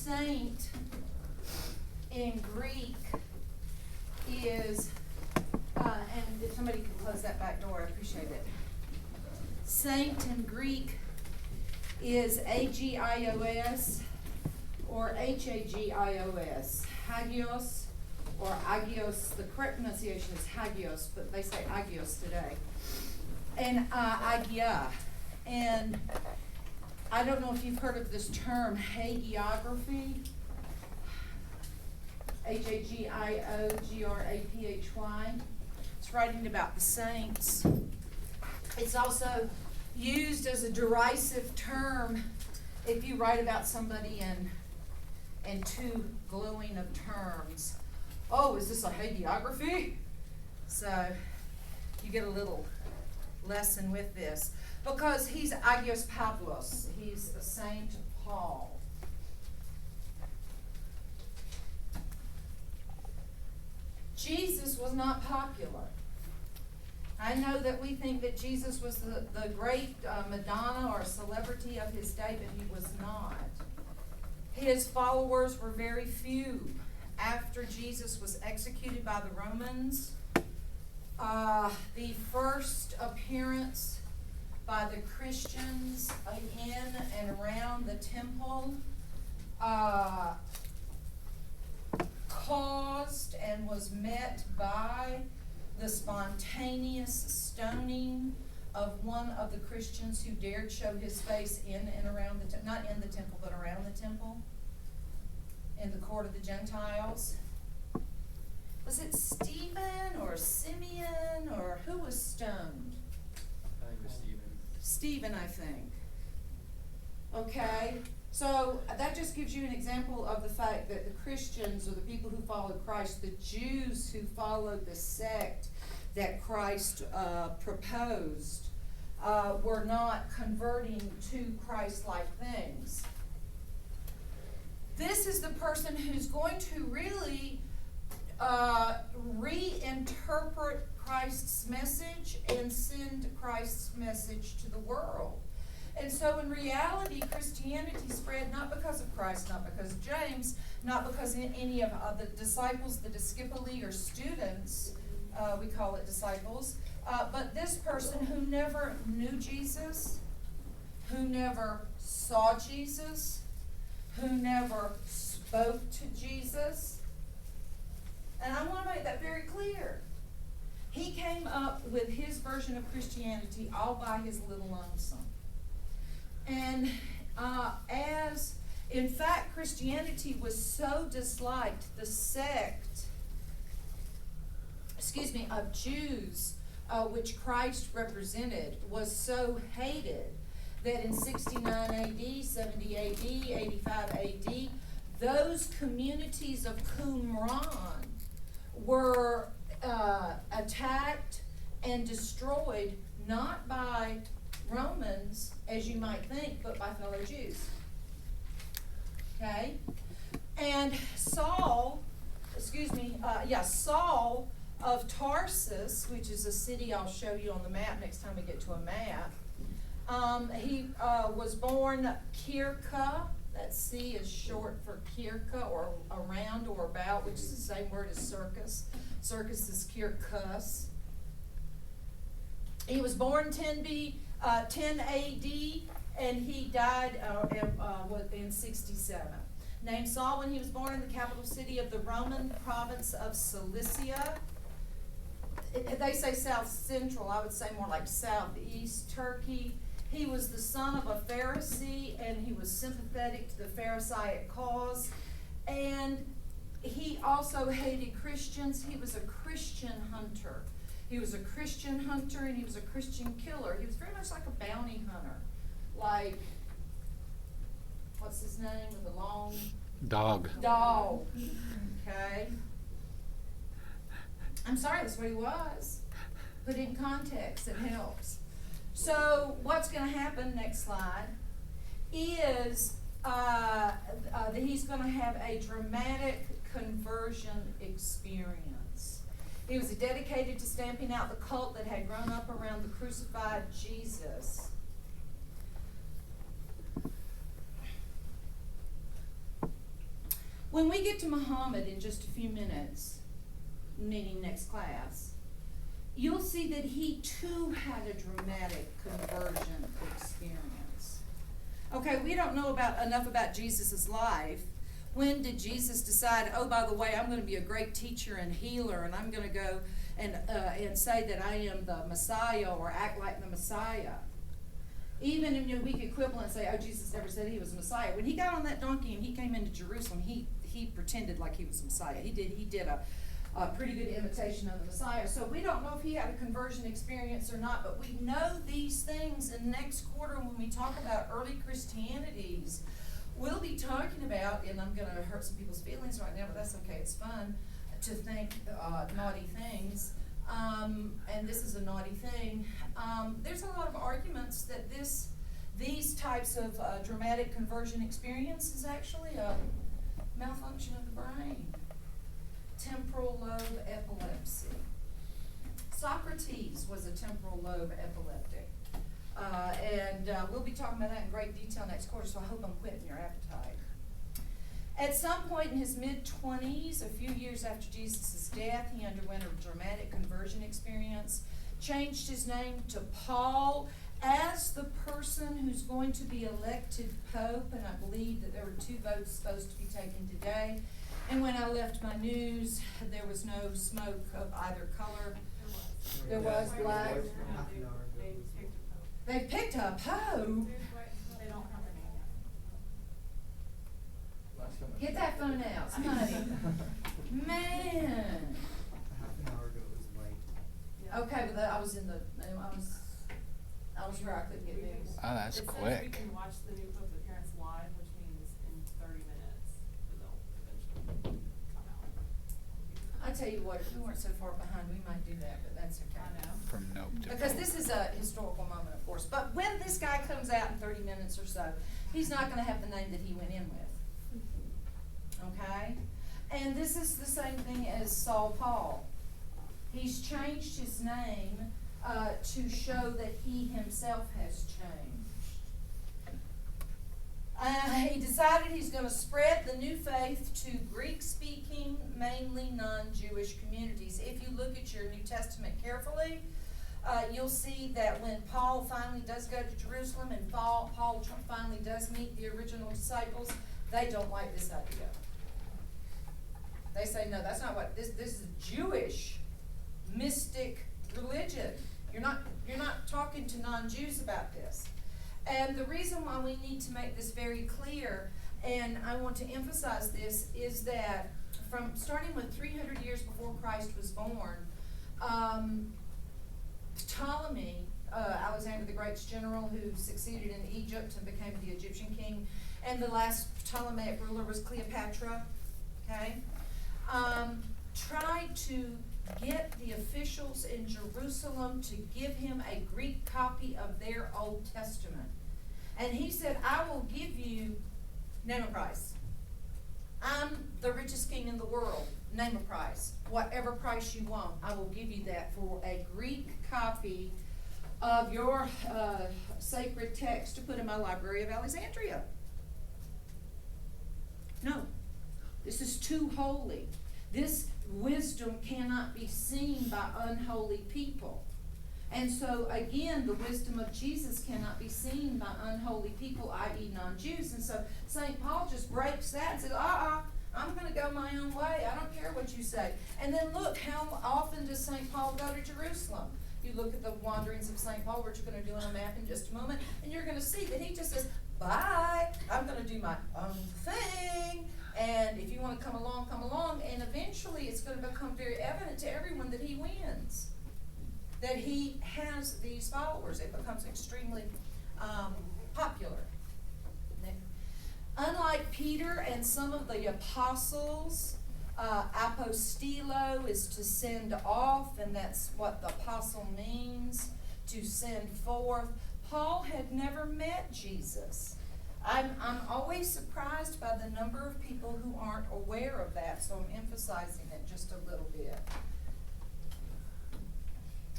saint in Greek is, and if somebody could close that back door, I appreciate it. Saint in Greek is Agios or Hagios. Hagios or Agios. The correct pronunciation is Hagios, but they say Agios today. And Agia. And I don't know if you've heard of this term, hagiography. Hagiography. It's writing about the saints. It's also used as a derisive term if you write about somebody in too glowing of terms. Oh, is this a hagiography? So you get a little lesson with this. Because he's Agios Pavlos. He's a Saint Paul. Jesus was not popular. I know that we think that Jesus was the great Madonna or celebrity of his day, but he was not. His followers were very few. After Jesus was executed by the Romans, the first appearance by the Christians in and around the temple caused and was met by the spontaneous stoning of one of the Christians who dared show his face in and around the temple, not in the temple, but around the temple, in the court of the Gentiles. Was it Stephen or Simeon or who was stoned? I think it was Stephen. Stephen, I think. Okay, so that just gives you an example of the fact that the Christians, or the people who followed Christ, the Jews who followed the sect that Christ proposed, were not converting to Christ-like things. This is the person who's going to really reinterpret Christ's message and send Christ's message to the world. And so in reality, Christianity spread not because of Christ, not because of James, not because of any of the disciples, the discipuli or students, we call it disciples, but this person who never knew Jesus, who never saw Jesus, who never spoke to Jesus. And I want to make that very clear. He came up with his version of Christianity all by his little lonesome. And in fact, Christianity was so disliked, the sect, of Jews, which Christ represented, was so hated that in 69 AD, 70 AD, 85 AD, those communities of Qumran were attacked and destroyed, not by Romans, as you might think, but by fellow Jews. Okay? And Saul of Tarsus, which is a city I'll show you on the map next time we get to a map, he was born Kirka. That C is short for Kirka, or around or about, which is the same word as circus. Circus is Kirkus. He was born 10 AD, and he died in 67. Named Saul when he was born in the capital city of the Roman province of Cilicia. They say south central, I would say more like southeast Turkey. He was the son of a Pharisee, and he was sympathetic to the Pharisaic cause. And he also hated Christians. He was a Christian hunter. He was a Christian hunter, and he was a Christian killer. He was very much like a bounty hunter. Like, what's his name with the long... Dog. Okay. I'm sorry, that's what he was. Put in context, it helps. So what's going to happen, next slide, is that he's going to have a dramatic conversion experience. He was dedicated to stamping out the cult that had grown up around the crucified Jesus. When we get to Muhammad in just a few minutes, meaning next class, you'll see that he too had a dramatic conversion experience. Okay, we don't know enough about Jesus' life. When did Jesus decide, oh, by the way, I'm going to be a great teacher and healer, and I'm going to go and say that I am the Messiah or act like the Messiah? Even in a weak equivalent, say, oh, Jesus never said he was a Messiah. When he got on that donkey and he came into Jerusalem, he pretended like he was a Messiah. He did a pretty good imitation of the Messiah. So we don't know if he had a conversion experience or not, but we know these things. In next quarter, when we talk about early Christianities, we'll be talking about, and I'm going to hurt some people's feelings right now, but that's okay, it's fun to think naughty things. And this is a naughty thing. There's a lot of arguments that these types of dramatic conversion experience is actually a malfunction of the brain. Temporal lobe epilepsy. Socrates was a temporal lobe epileptic. And we'll be talking about that in great detail next quarter, so I hope I'm quitting your appetite. At some point in his mid-20s, a few years after Jesus' death, he underwent a dramatic conversion experience, changed his name to Paul as the person who's going to be elected Pope, and I believe that there were 2 votes supposed to be taken today. And when I left my news, there was no smoke of either color. There was black. They picked a Pope. They don't have a name yet. Get that phone out, honey. Man. Half an hour ago it was white. Okay, but I was where I couldn't get news. Oh, that's It says quick. we can watch the new Pope's appearance live, which means in 30 minutes they'll eventually come out. I tell you what, if we weren't so far behind, we might do that, but that's okay. I know. From nope to Because vote. this is a historical moment, of course. But when this guy comes out in 30 minutes or so, he's not going to have the name that he went in with. Okay? And this is the same thing as Saul Paul. He's changed his name to show that he himself has changed. He decided he's going to spread the new faith to Greek-speaking, mainly non-Jewish communities. If you look at your New Testament carefully, you'll see that when Paul finally does go to Jerusalem and Paul finally does meet the original disciples, they don't like this idea. They say, no, that's not what, this is Jewish mystic religion. You're not talking to non-Jews about this. And the reason why we need to make this very clear, and I want to emphasize this, is that from starting with 300 years before Christ was born, Ptolemy, Alexander the Great's general who succeeded in Egypt and became the Egyptian king, and the last Ptolemaic ruler was Cleopatra, okay, tried to get the officials in Jerusalem to give him a Greek copy of their Old Testament. And he said, I will give you, name a price. I'm the richest king in the world. Name a price. Whatever price you want, I will give you that for a Greek copy of your sacred text to put in my Library of Alexandria. No, this is too holy. This wisdom cannot be seen by unholy people. And so, again, the wisdom of Jesus cannot be seen by unholy people, i.e. non-Jews. And so St. Paul just breaks that and says, I'm going to go my own way. I don't care what you say. And then look, how often does St. Paul go to Jerusalem? You look at the wanderings of St. Paul, which you're going to do on a map in just a moment, and you're going to see that he just says, bye, I'm going to do my own thing. And if you want to come along, come along. And eventually it's going to become very evident to everyone that he wins, that he has these followers. It becomes extremely popular. Unlike Peter and some of the apostles, apostilo is to send off, and that's what the apostle means, to send forth. Paul had never met Jesus. I'm always surprised by the number of people who aren't aware of that, so I'm emphasizing it just a little bit.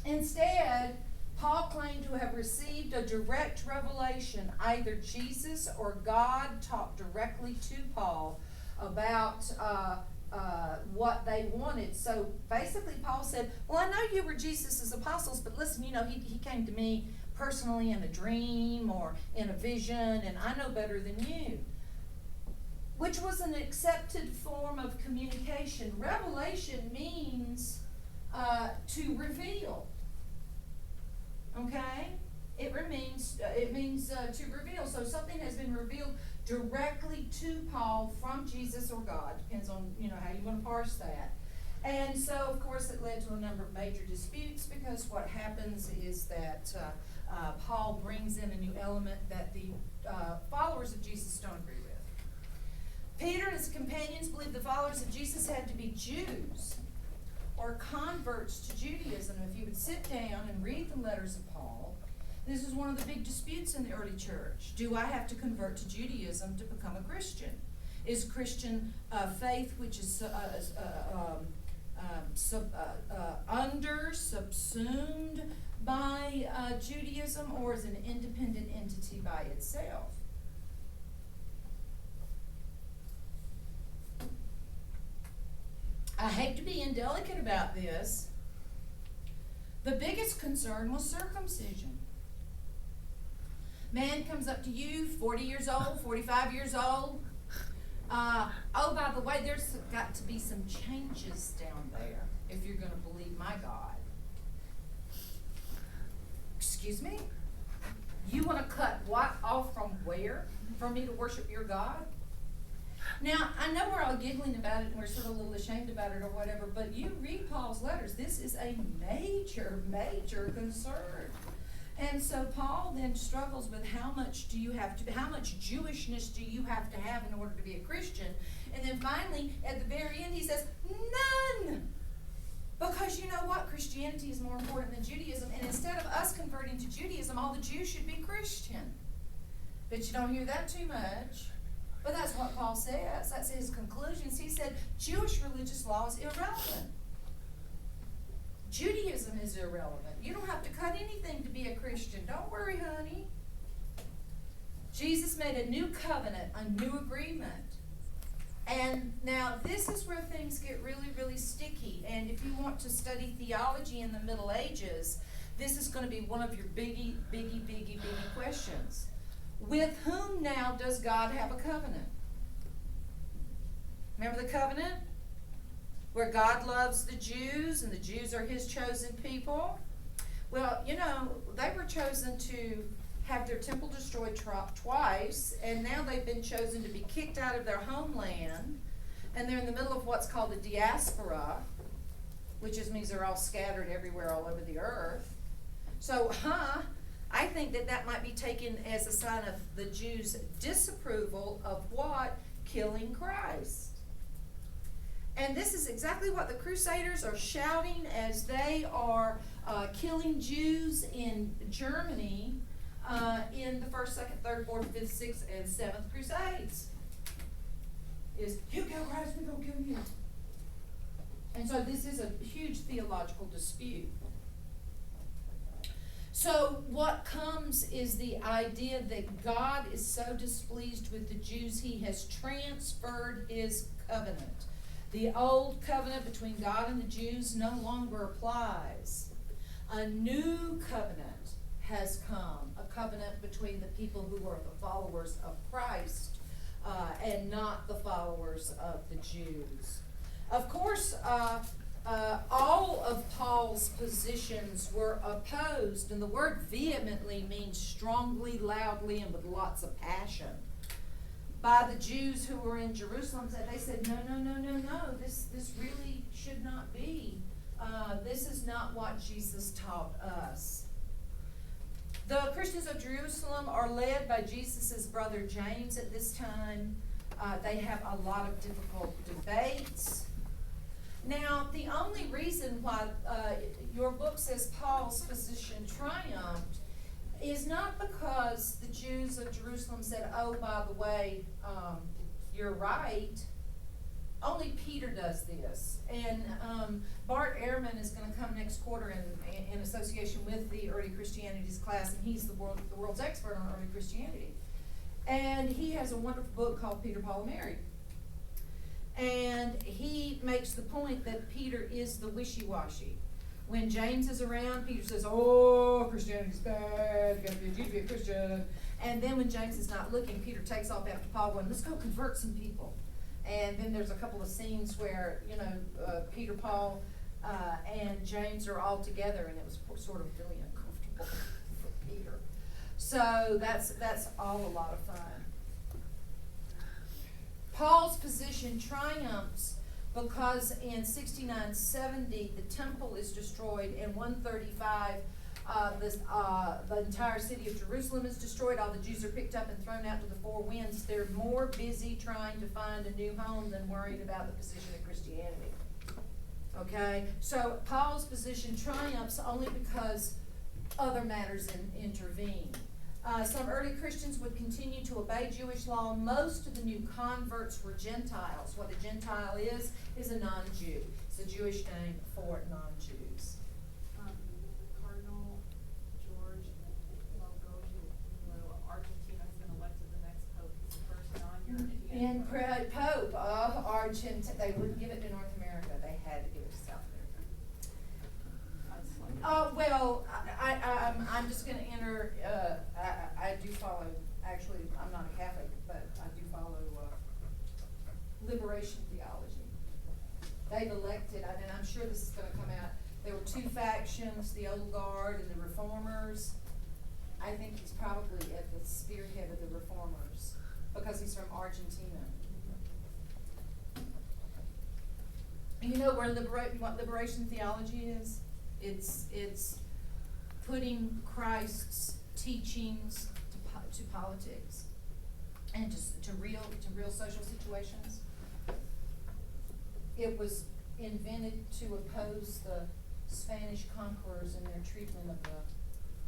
Instead, Paul claimed to have received a direct revelation. Either Jesus or God talked directly to Paul about what they wanted. So basically Paul said, well, I know you were Jesus' apostles, but listen, he came to me personally in a dream or in a vision, and I know better than you. Which was an accepted form of communication. Revelation means to reveal. Okay? It means to reveal. So something has been revealed directly to Paul from Jesus or God. Depends on how you want to parse that. And so, of course, it led to a number of major disputes, because what happens is that Paul brings in a new element that the followers of Jesus don't agree with. Peter and his companions believed the followers of Jesus had to be Jews or converts to Judaism. If you would sit down and read the letters of Paul, this is one of the big disputes in the early church. Do I have to convert to Judaism to become a Christian? Is Christian faith, which is subsumed by Judaism, or is an independent entity by itself? I hate to be indelicate about this. The biggest concern was circumcision. Man comes up to you, 40 years old, 45 years old. Oh, by the way, there's got to be some changes down there if you're going to believe my God. Excuse me? You want to cut what off from where for me to worship your God? Now, I know we're all giggling about it and we're sort of a little ashamed about it or whatever, but you read Paul's letters. This is a major, major concern. And so Paul then struggles with how much Jewishness do you have to have in order to be a Christian? And then finally, at the very end, he says, none! Because you know what? Christianity is more important than Judaism. And instead of us converting to Judaism, all the Jews should be Christian. But you don't hear that too much. But that's what Paul says. That's his conclusions. He said Jewish religious law is irrelevant. Judaism is irrelevant. You don't have to cut anything to be a Christian. Don't worry, honey. Jesus made a new covenant, a new agreement. And now this is where things get really, really sticky. And if you want to study theology in the Middle Ages, this is going to be one of your biggie questions. With whom now does God have a covenant? Remember the covenant? Where God loves the Jews and the Jews are his chosen people? Well, they were chosen to have their temple destroyed twice, and now they've been chosen to be kicked out of their homeland, and they're in the middle of what's called a diaspora, which just means they're all scattered everywhere all over the earth. So, I think that might be taken as a sign of the Jews' disapproval of what? Killing Christ. And this is exactly what the Crusaders are shouting as they are killing Jews in Germany in the 1st, 2nd, 3rd, 4th, 5th, 6th, and 7th Crusades. Is, you kill Christ, we're going to kill you. And so this is a huge theological dispute. So what comes is the idea that God is so displeased with the Jews, he has transferred his covenant. The old covenant between God and the Jews no longer applies. A new covenant has come, a covenant between the people who are the followers of Christ and not the followers of the Jews. Of course, all of Paul's positions were opposed, and the word vehemently means strongly, loudly, and with lots of passion, by the Jews who were in Jerusalem. They said, no, this really should not be. This is not what Jesus taught us. The Christians of Jerusalem are led by Jesus' brother James at this time. They have a lot of difficult debates. Now, the only reason why your book says Paul's position triumphed is not because the Jews of Jerusalem said, oh, by the way, you're right. Only Peter does this. And Bart Ehrman is going to come next quarter in association with the Early Christianities class, and he's the world's expert on early Christianity. And he has a wonderful book called Peter, Paul, and Mary. And he makes the point that Peter is the wishy-washy. When James is around, Peter says, oh, Christianity's bad, you need to be a Christian. And then when James is not looking, Peter takes off after Paul going, let's go convert some people. And then there's a couple of scenes where, Peter, Paul, and James are all together, and it was sort of really uncomfortable for Peter. So that's all a lot of fun. Paul's position triumphs because in 69-70 the temple is destroyed, and 135 the entire city of Jerusalem is destroyed. All the Jews are picked up and thrown out to the four winds. They're more busy trying to find a new home than worried about the position of Christianity. Okay, so Paul's position triumphs only because other matters intervene. Some early Christians would continue to obey Jewish law. Most of the new converts were Gentiles. What a Gentile is a non-Jew. It's a Jewish name for non-Jews. Cardinal George Argentina has been elected the next pope. He's the first non-European Pope of Argentina. They wouldn't give it to North America. They had to give it to South America. Well, I'm just going to enter. I do follow. Actually, I'm not a Catholic, but I do follow liberation theology. They've elected, and I'm sure this is going to come out. There were two factions: the Old Guard and the Reformers. I think he's probably at the spearhead of the Reformers because he's from Argentina. You know what liberation theology is? It's putting Christ's teachings to politics and to real social situations. It was invented to oppose the Spanish conquerors in their treatment of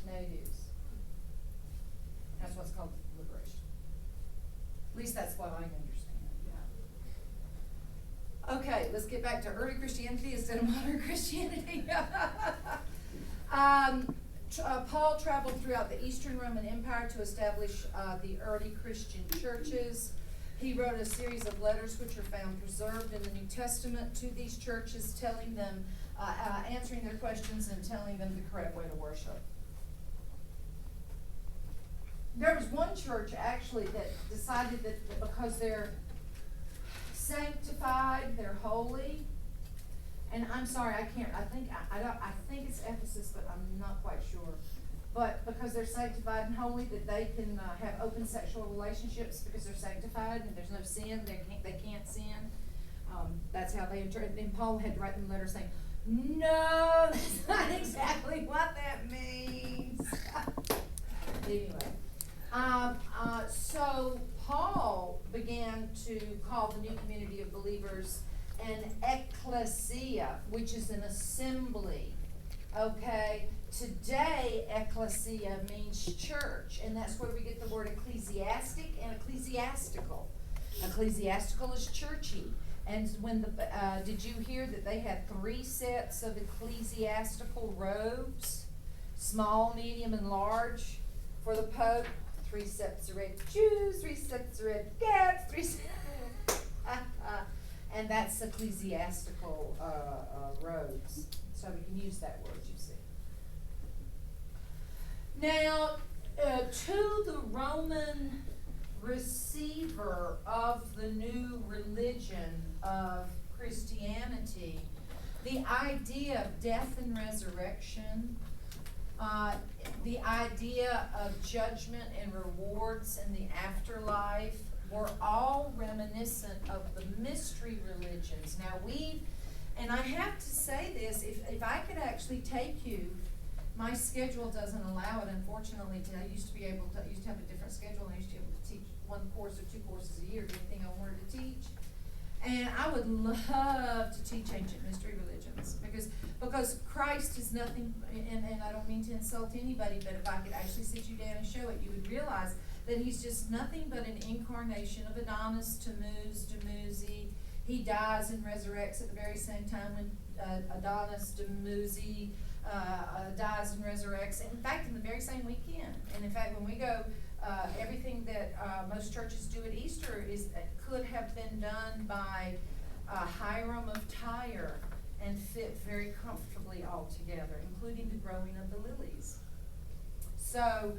the natives. That's what's called liberation. At least that's what I understand. Yeah. Okay, let's get back to early Christianity instead of modern Christianity. Paul traveled throughout the Eastern Roman Empire to establish the early Christian churches. He wrote a series of letters which are found preserved in the New Testament to these churches, telling them, answering their questions and telling them the correct way to worship. There was one church actually that decided that because they're sanctified, they're holy. And I'm sorry, I think it's Ephesus, but I'm not quite sure. But because they're sanctified and holy, that they can have open sexual relationships because they're sanctified and there's no sin, they can't sin. That's how they interpret. And Paul had to write them letters saying, no, that's not exactly what that means. Anyway. So Paul began to call the new community of believers an ecclesia, which is an assembly. Okay? Today, ecclesia means church, and that's where we get the word ecclesiastic and ecclesiastical. Ecclesiastical is churchy. And when did you hear that they had 3 sets of ecclesiastical robes? Small, medium, and large for the Pope. 3 sets of red shoes, 3 sets of red caps, 3 sets. And that's ecclesiastical robes. So we can use that word, you see. Now, to the Roman receiver of the new religion of Christianity, the idea of death and resurrection, the idea of judgment and rewards in the afterlife were all reminiscent of the mystery religions. Now and I have to say this, if I could actually take you, my schedule doesn't allow it, unfortunately. I used to have a different schedule, and I used to be able to teach 1 course or 2 courses a year, anything I wanted to teach. And I would love to teach ancient mystery religions because Christ is nothing, and I don't mean to insult anybody, but if I could actually sit you down and show it, you would realize that he's just nothing but an incarnation of Adonis, Tammuz, Dumuzi. He dies and resurrects at the very same time when Adonis, Dumuzi dies and resurrects. In fact, in the very same weekend. And in fact, when we go everything that most churches do at Easter could have been done by Hiram of Tyre and fit very comfortably all together, including the growing of the lilies. So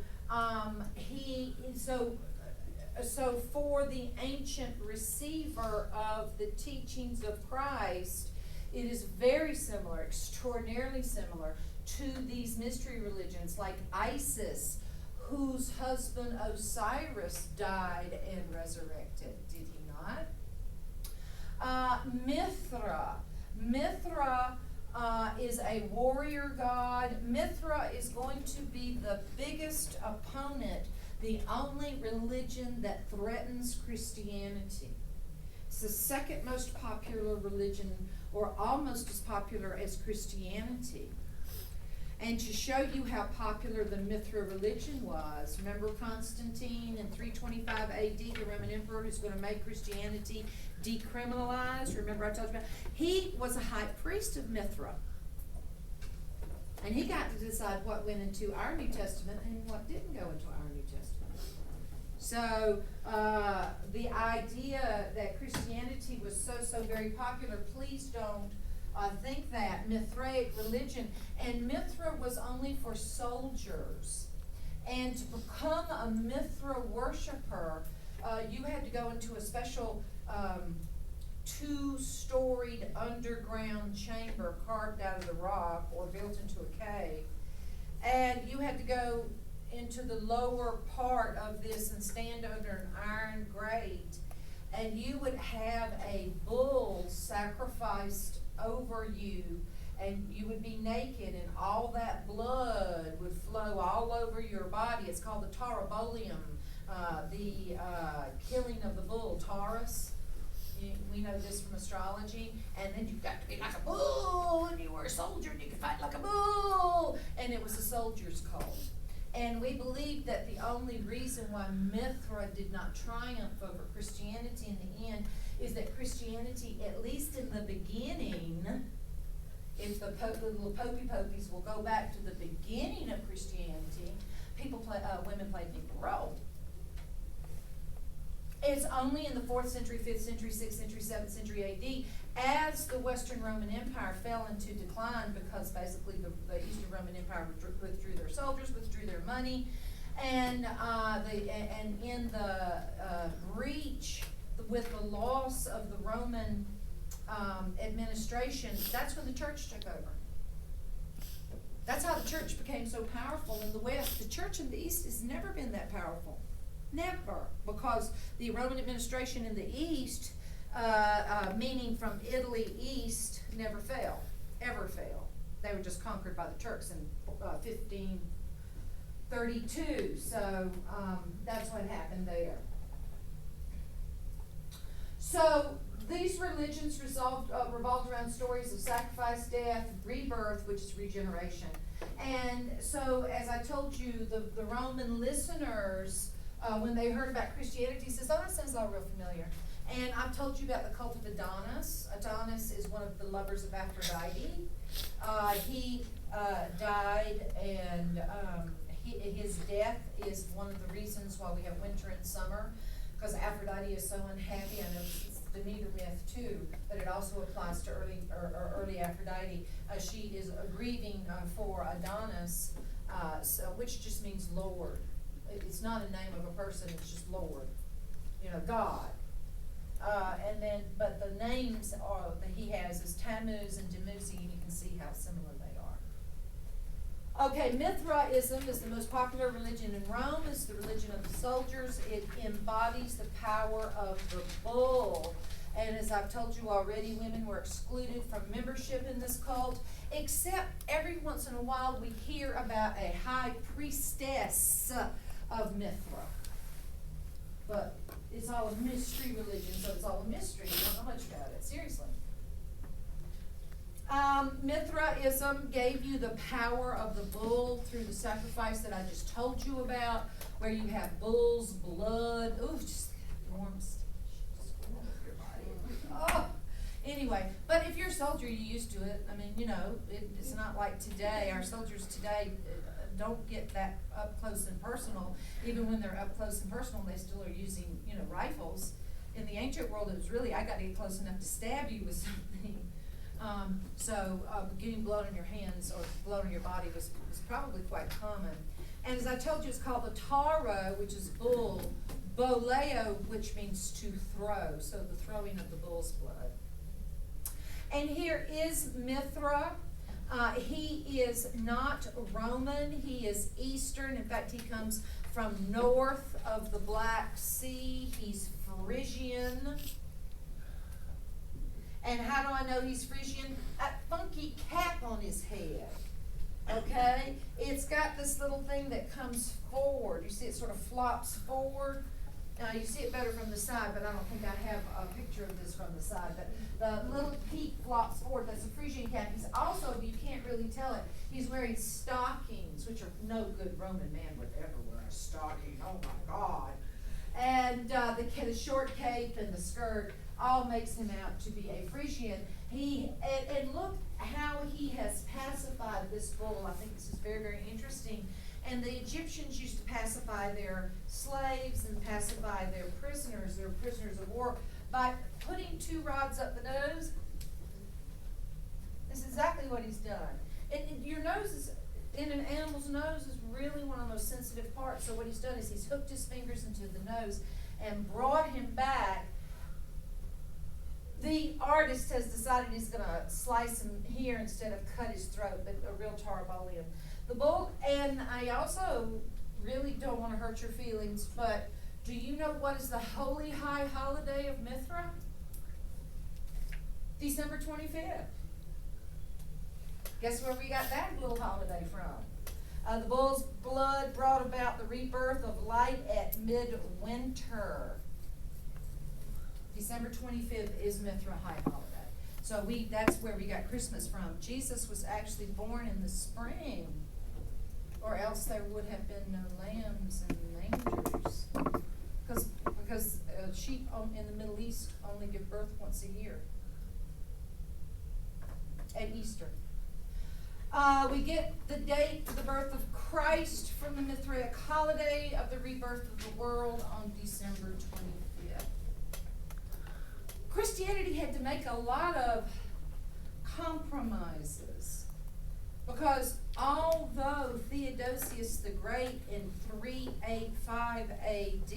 so for the ancient receiver of the teachings of Christ, it is very similar, extraordinarily similar to these mystery religions like Isis, whose husband Osiris died and resurrected, did he not? Mithra. Mithra is a warrior god. Mithra is going to be the biggest opponent, the only religion that threatens Christianity. It's the second most popular religion, or almost as popular as Christianity. And to show you how popular the Mithra religion was, remember Constantine in 325 AD, the Roman emperor who's going to make Christianity decriminalized? Remember I told you about? He was a high priest of Mithra. And he got to decide what went into our New Testament and what didn't go into our New Testament. So the idea that Christianity was so very popular, please don't think that. Mithraic religion. And Mithra was only for soldiers. And to become a Mithra worshiper, you had to go into a special two-storied underground chamber carved out of the rock or built into a cave. And you had to go into the lower part of this and stand under an iron grate. And you would have a bull sacrificed over you, and you would be naked, and all that blood would flow all over your body. It's called the Taurobolium, the killing of the bull, Taurus. We know this from astrology. And then you've got to be like a bull, and you were a soldier, and you could fight like a bull. And it was a soldier's cult. And we believe that the only reason why Mithra did not triumph over Christianity in the end is that Christianity, at least in the beginning, if the little popey-popies will go back to the beginning of Christianity, women played an equal role. It's only in the 4th century, 5th century, 6th century, 7th century AD, as the Western Roman Empire fell into decline because basically the Eastern Roman Empire withdrew their soldiers, withdrew their money, and in the breach with the loss of the Roman administration, that's when the church took over. That's how the church became so powerful in the West. The church in the East has never been that powerful. Never. Because the Roman administration in the East, meaning from Italy east, never fell. Ever fell. They were just conquered by the Turks in 1532. So that's what happened there. So these religions revolved around stories of sacrifice, death, rebirth, which is regeneration. And so, as I told you, the Roman listeners, when they heard about Christianity, says, "Oh, that sounds all real familiar." And I've told you about the cult of Adonis. Adonis is one of the lovers of Aphrodite. He died, and his death is one of the reasons why we have winter and summer, because Aphrodite is so unhappy. I know it's the Demeter myth too, but it also applies to early Aphrodite. She is grieving for Adonis, which just means Lord. It's not a name of a person, it's just Lord, God. But the names that he has is Tammuz and Dumuzi, and you can see how similar they are. Okay, Mithraism is the most popular religion in Rome. It's the religion of the soldiers. It embodies the power of the bull. And as I've told you already, women were excluded from membership in this cult, except every once in a while we hear about a high priestess of Mithra. But it's all a mystery religion, so it's all a mystery. You don't know much about it, seriously. Mithraism gave you the power of the bull through the sacrifice that I just told you about, where you have bull's blood. Ooh, just warms your body. Oh. Anyway, but if you're a soldier, you're used to it. I mean, it's not like today. Our soldiers today, don't get that up close and personal. Even when they're up close and personal, they still are using, rifles. In the ancient world, it was really, I got to get close enough to stab you with something. Getting blood on your hands or blood on your body was probably quite common. And as I told you, it's called the taro, which is bull, boleo, which means to throw, so the throwing of the bull's blood. And here is Mithra. He is not Roman, he is Eastern. In fact, he comes from north of the Black Sea. He's Phrygian. And how do I know he's Phrygian? That funky cap on his head. Okay? It's got this little thing that comes forward. You see it sort of flops forward. You see it better from the side, but I don't think I have a picture of this from the side. But the little peak flops forward. That's a Phrygian cap. He's also, you can't really tell it, he's wearing stockings, which are no good Roman man would ever wear a stocking. Oh my God. And the short cape and the skirt all makes him out to be a Phrygian. And look how he has pacified this bull. I think this is very, very interesting. And the Egyptians used to pacify their slaves and pacify their prisoners of war, by putting 2 rods up the nose. That's exactly what he's done. And your nose is, in an animal's nose, is really one of the most sensitive parts. So what he's done is he's hooked his fingers into the nose and brought him back. The artist has decided he's going to slice him here instead of cut his throat, but a real tarbolium. The bull, and I also really don't want to hurt your feelings, but do you know what is the holy high holiday of Mithra? December 25th. Guess where we got that little holiday from? The bull's blood brought about the rebirth of light at midwinter. December 25th is Mithra high holiday. So that's where we got Christmas from. Jesus was actually born in the spring, or else there would have been no lambs and mangers. Because sheep in the Middle East only give birth once a year, at Easter. We get the date for the birth of Christ from the Mithraic holiday of the rebirth of the world on December 25th. Christianity had to make a lot of compromises, because although Theodosius the Great in 385 AD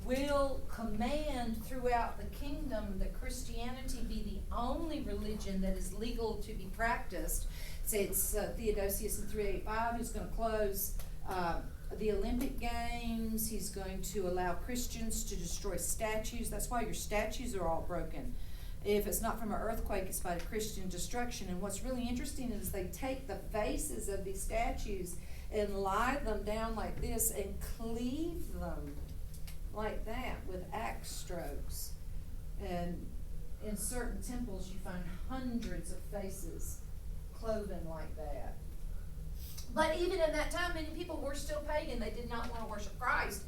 will command throughout the kingdom that Christianity be the only religion that is legal to be practiced. So it's Theodosius in 385 who's going to close the Olympic Games. He's going to allow Christians to destroy statues. That's why your statues are all broken. If it's not from an earthquake, it's by Christian destruction. And what's really interesting is they take the faces of these statues and lie them down like this and cleave them like that with axe strokes. And in certain temples you find hundreds of faces cloven like that. But even in that time, many people were still pagan. They did not want to worship Christ.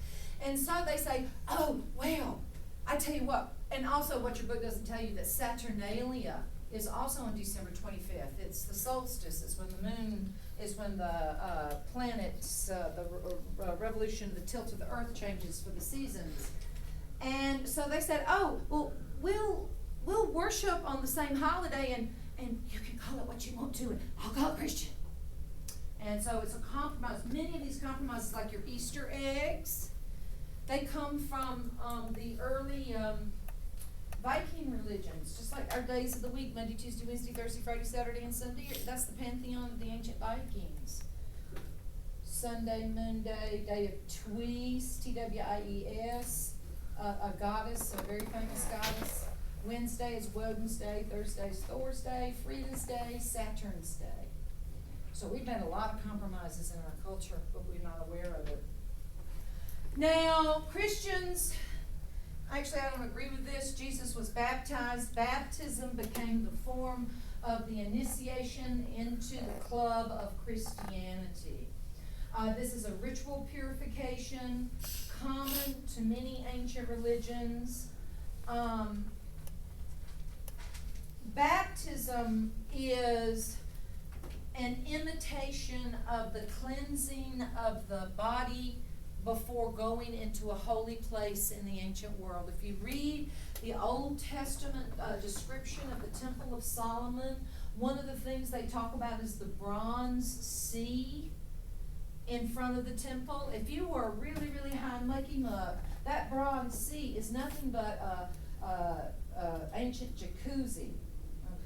And so they say, oh, well, I tell you what, and also what your book doesn't tell you, that Saturnalia is also on December 25th. It's the solstice. It's when the moon is when the planets, the revolution, the tilt of the earth changes for the seasons. And so they said, oh, well, we'll worship on the same holiday, and you can call it what you want to, and I'll call it Christian. And so it's a compromise. Many of these compromises, like your Easter eggs, they come from the early Viking religions, just like our days of the week, Monday, Tuesday, Wednesday, Thursday, Friday, Saturday, and Sunday. That's the pantheon of the ancient Vikings. Sunday, Monday, day of Twies, Twies, a goddess, a very famous goddess. Wednesday is Woden's Day, Thursday is Thor's Day, Frida's Day, Saturn's Day. So we've made a lot of compromises in our culture, but we're not aware of it. Now, Christians, actually I don't agree with this. Jesus was baptized. Baptism became the form of the initiation into the club of Christianity. This is a ritual purification common to many ancient religions. Baptism is an imitation of the cleansing of the body before going into a holy place in the ancient world. If you read the Old Testament description of the Temple of Solomon, one of the things they talk about is the bronze sea in front of the temple. If you were really, really high and lucky mug, that bronze sea is nothing but a ancient jacuzzi.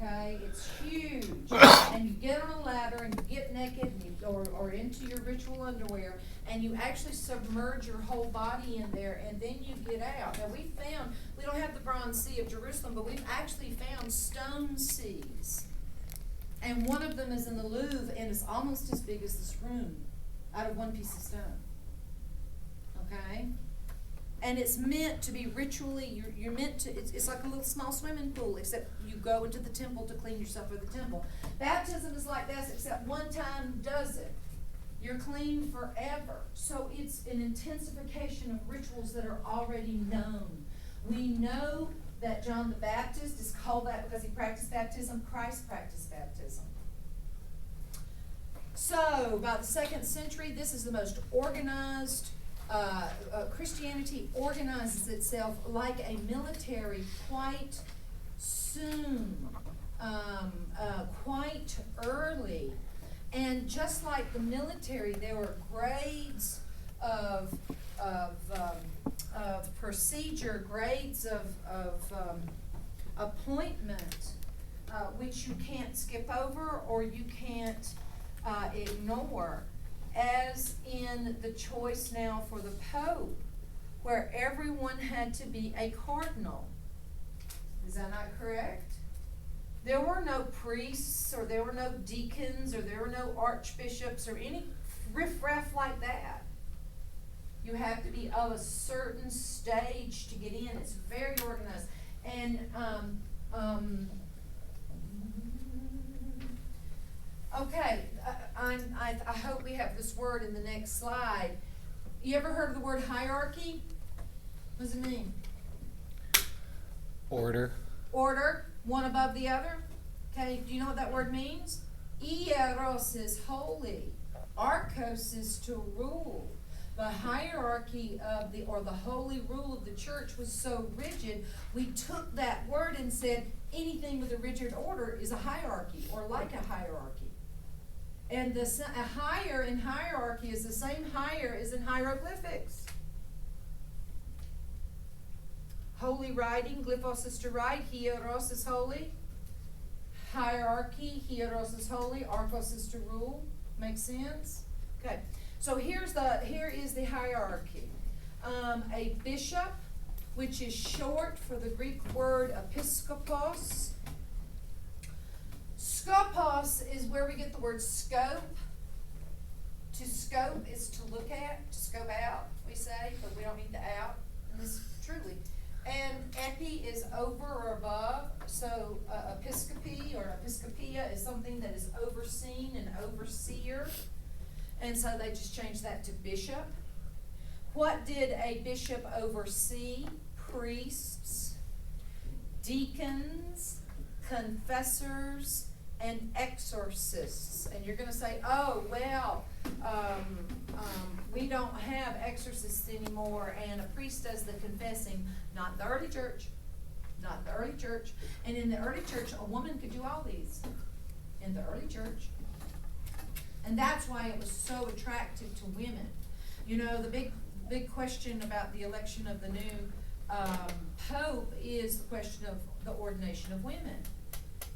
Okay, it's huge, and you get on a ladder and you get naked and you or into your ritual underwear, and you actually submerge your whole body in there, and then you get out. Now we don't have the Bronze Sea of Jerusalem, but we've actually found stone seas, and one of them is in the Louvre, and it's almost as big as this room, out of one piece of stone. Okay. And it's meant to be ritually, you're meant to, it's like a little small swimming pool, except you go into the temple to clean yourself for the temple. Baptism is like this, except one time does it. You're clean forever. So it's an intensification of rituals that are already known. We know that John the Baptist is called that because he practiced baptism. Christ practiced baptism. So by the 2nd century, this is the most organized. Christianity organizes itself like a military quite soon, quite early. And just like the military, there were grades of procedure, grades of appointment, which you can't skip over or you can't ignore. As in the choice now for the Pope, where everyone had to be a cardinal. Is that not correct? There were no priests, or there were no deacons, or there were no archbishops, or any riffraff like that. You have to be of a certain stage to get in. It's very organized. And okay, I hope we have this word in the next slide. You ever heard of the word hierarchy? What does it mean? Order. Order, one above the other. Okay, do you know what that word means? Hieros is holy. Archos is to rule. The hierarchy of the holy rule of the church was so rigid, we took that word and said anything with a rigid order is a hierarchy or like a hierarchy. And a higher in hierarchy is the same higher as in hieroglyphics. Holy writing, glyphos is to write, hieros is holy. Hierarchy, hieros is holy, archos is to rule. Make sense? Okay. So here is the hierarchy. A bishop, which is short for the Greek word episkopos. Skopos is where we get the word scope. To scope is to look at, to scope out, we say, but we don't mean the out. And this truly. And epi is over or above. So episcopi or episcopia is something that is overseen, an overseer. And so they just changed that to bishop. What did a bishop oversee? Priests, deacons, confessors, and exorcists. And you're going to say, oh, well, we don't have exorcists anymore, and a priest does the confessing. Not in the early church. Not in the early church. And in the early church, a woman could do all these. In the early church. And that's why it was so attractive to women. You know, the big question about the election of the new Pope is the question of the ordination of women.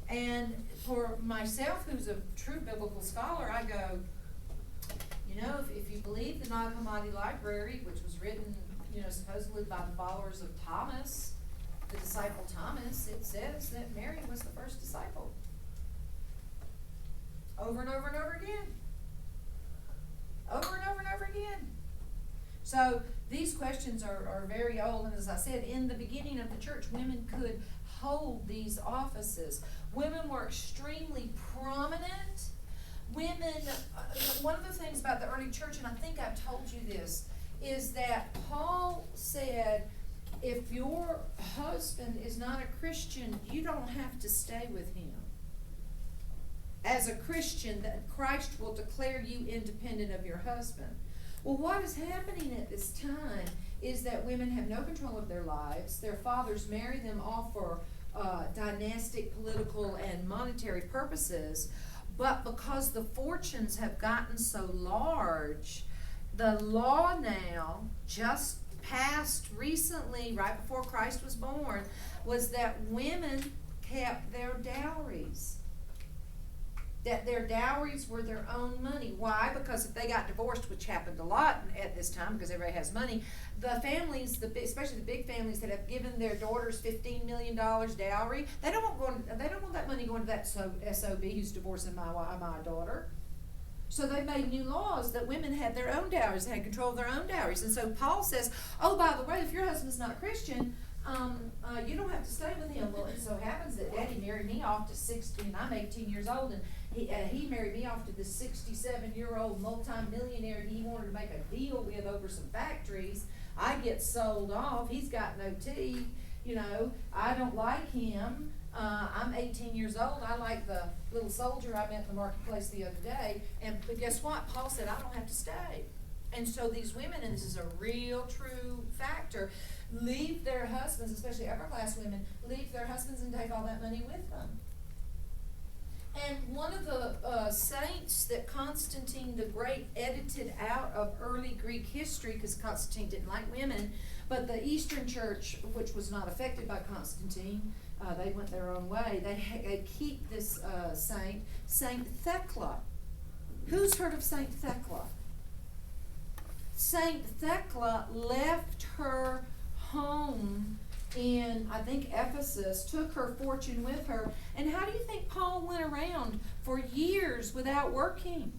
And for myself, who's a true biblical scholar, I go, you know, if you believe the Nag Hammadi Library, which was written, you know, supposedly by the followers of Thomas, the disciple Thomas, it says that Mary was the first disciple. Over and over and over again. Over and over and over again. So these questions are very old, and as I said, in the beginning of the church, women could hold these offices. Women were extremely prominent. Women, one of the things about the early church, and I think I've told you this, is that Paul said, if your husband is not a Christian, you don't have to stay with him. as a Christian, that Christ will declare you independent of your husband. Well, what is happening at this time is that women have no control of their lives. Their fathers marry them all for dynastic, political, and monetary purposes. But because the fortunes have gotten so large, the law now, just passed recently, right before Christ was born, was that women kept their dowries. That their dowries were their own money. Why? Because if they got divorced, which happened a lot at this time because everybody has money, the families, especially the big families that have given their daughters $15 million dowry, they don't want that money going to that SOB who's divorcing my daughter. So they made new laws that women had their own dowries, had control of their own dowries. And so Paul says, oh, by the way, if your husband's not a Christian, you don't have to stay with him. Well, it so happens that Daddy married me off to 60, and I'm 18 years old, and he married me off to this 67-year-old multi-millionaire he wanted to make a deal with over some factories. I get sold off. He's got no teeth. I don't like him. I'm 18 years old. I like the little soldier I met in the marketplace the other day. But guess what? Paul said, I don't have to stay. And so these women, and this is a real true factor, leave their husbands, especially upper class women, leave their husbands and take all that money with them. And one of the saints that Constantine the Great edited out of early Greek history, because Constantine didn't like women, but the Eastern Church, which was not affected by Constantine, they went their own way. They keep this saint, Saint Thecla. Who's heard of Saint Thecla? Saint Thecla left her home in, I think, Ephesus, took her fortune with her. And how do you think Paul went around for years without working?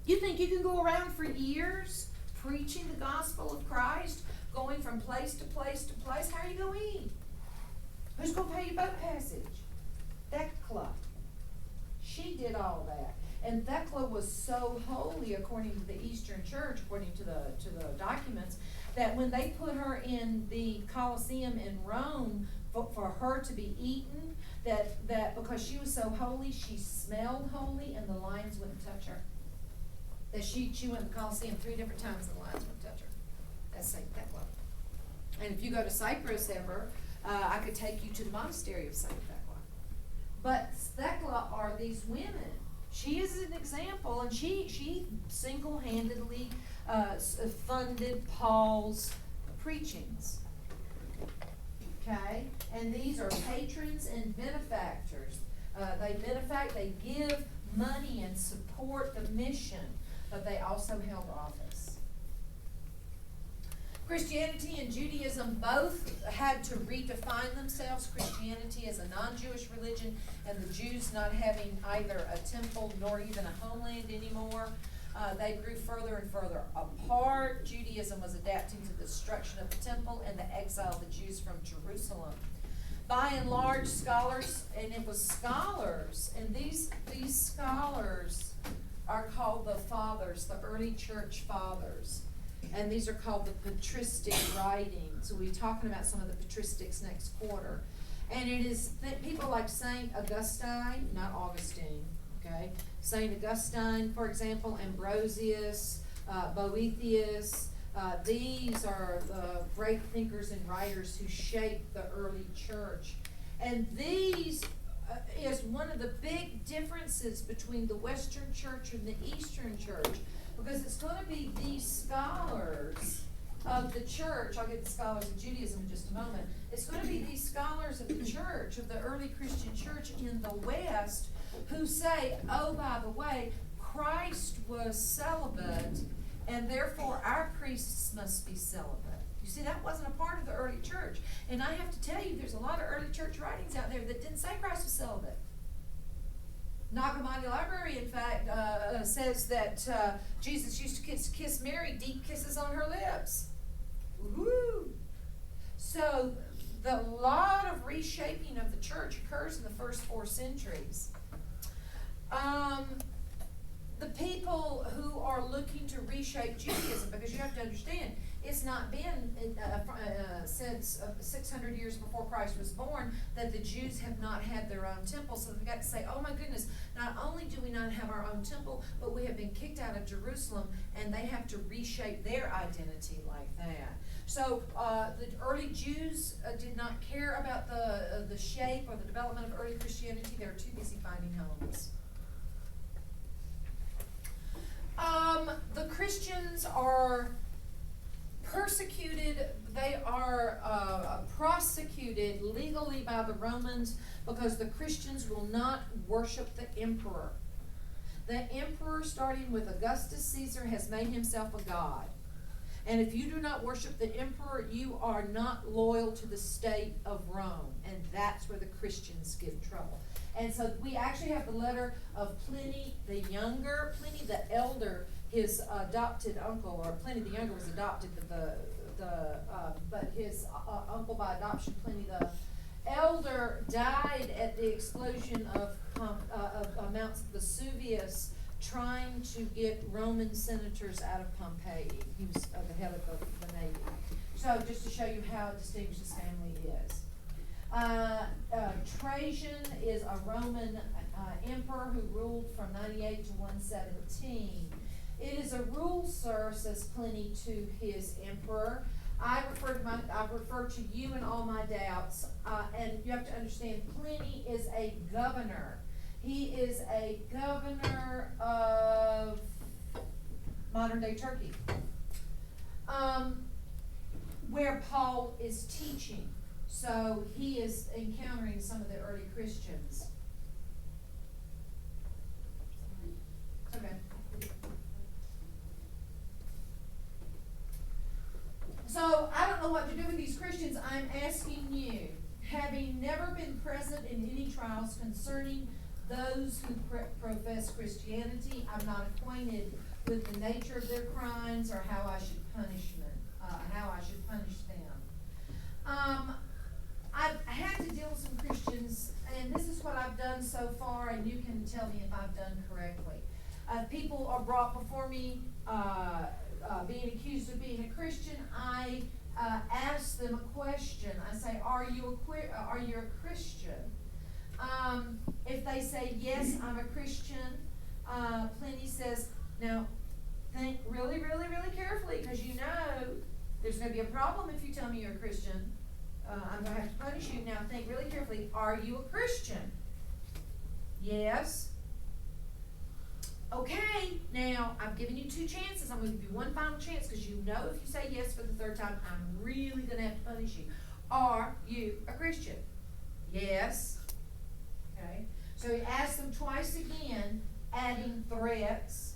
You think you can go around for years preaching the gospel of Christ, going from place to place to place? How are you going to eat? Who's going to pay your boat passage? Thecla. She did all that. And Thecla was so holy, according to the Eastern Church, according to the documents, that when they put her in the Colosseum in Rome for her to be eaten, that because she was so holy, she smelled holy, and the lions wouldn't touch her. That she went to the Colosseum 3 different times, and the lions wouldn't touch her. That's Saint Thecla. And if you go to Cyprus ever, I could take you to the monastery of Saint Thecla. But Thecla are these women. She is an example, and she single-handedly funded Paul's preachings. Okay? And these are patrons and benefactors. They give money and support the mission, but they also held office. Christianity and Judaism both had to redefine themselves. Christianity as a non-Jewish religion, and the Jews not having either a temple nor even a homeland anymore. They grew further and further apart. Judaism was adapting to the destruction of the temple and the exile of the Jews from Jerusalem. By and large, scholars, and it was scholars, and these scholars are called the fathers, the early church fathers. And these are called the patristic writings. We'll be talking about some of the patristics next quarter. And it is people like Saint Augustine, not Augustine, okay? Saint Augustine, for example, Ambrosius, Boethius. These are the great thinkers and writers who shaped the early church. And these is one of the big differences between the Western church and the Eastern church. Because it's going to be these scholars of the church, I'll get the scholars of Judaism in just a moment, it's going to be these scholars of the church, of the early Christian church in the West, who say, oh, by the way, Christ was celibate, and therefore our priests must be celibate. You see, that wasn't a part of the early church. And I have to tell you, there's a lot of early church writings out there that didn't say Christ was celibate. Nag Hammadi Library, in fact, says that Jesus used to kiss Mary, deep kisses on her lips. Woo! So the lot of reshaping of the church occurs in the first 4 centuries. The people who are looking to reshape Judaism, because you have to understand, it's not been since 600 years before Christ was born that the Jews have not had their own temple. So they've got to say, oh my goodness, not only do we not have our own temple, but we have been kicked out of Jerusalem, and they have to reshape their identity like that. So the early Jews did not care about the shape or the development of early Christianity. They were too busy finding homes. The Christians are persecuted, they are prosecuted legally by the Romans because the Christians will not worship the emperor. The emperor, starting with Augustus Caesar, has made himself a god. And if you do not worship the emperor, you are not loyal to the state of Rome. And that's where the Christians get in trouble. And so we actually have the letter of Pliny the Younger. Pliny the Elder, his adopted uncle, or Pliny the Younger was adopted, but his uncle by adoption, Pliny the Elder, died at the explosion of Mount Vesuvius, trying to get Roman senators out of Pompeii. He was the head of the Navy. So just to show you how distinguished his family is. Trajan is a Roman emperor who ruled from 98 to 117. It is a rule, sir, says Pliny to his emperor. I refer to you in all my doubts, and you have to understand, Pliny is a governor. He is a governor of modern-day Turkey, where Paul is teaching. So he is encountering some of the early Christians. Okay. So I don't know what to do with these Christians. I'm asking you, having never been present in any trials concerning those who profess Christianity, I'm not acquainted with the nature of their crimes or how I should punish them. I've had to deal with some Christians, and this is what I've done so far, and you can tell me if I've done correctly. People are brought before me being accused of being a Christian. I ask them a question. I say, are you a Christian? If they say, yes, I'm a Christian, Pliny says, now think really, really, really carefully, because you know there's going to be a problem if you tell me you're a Christian. I'm going to have to punish you. Now think really carefully. Are you a Christian? Yes. Okay, now I've given you 2 chances. I'm going to give you one final chance, because you know if you say yes for the 3rd time, I'm really going to have to punish you. Are you a Christian? Yes. Okay. So he asked them twice again, adding threats.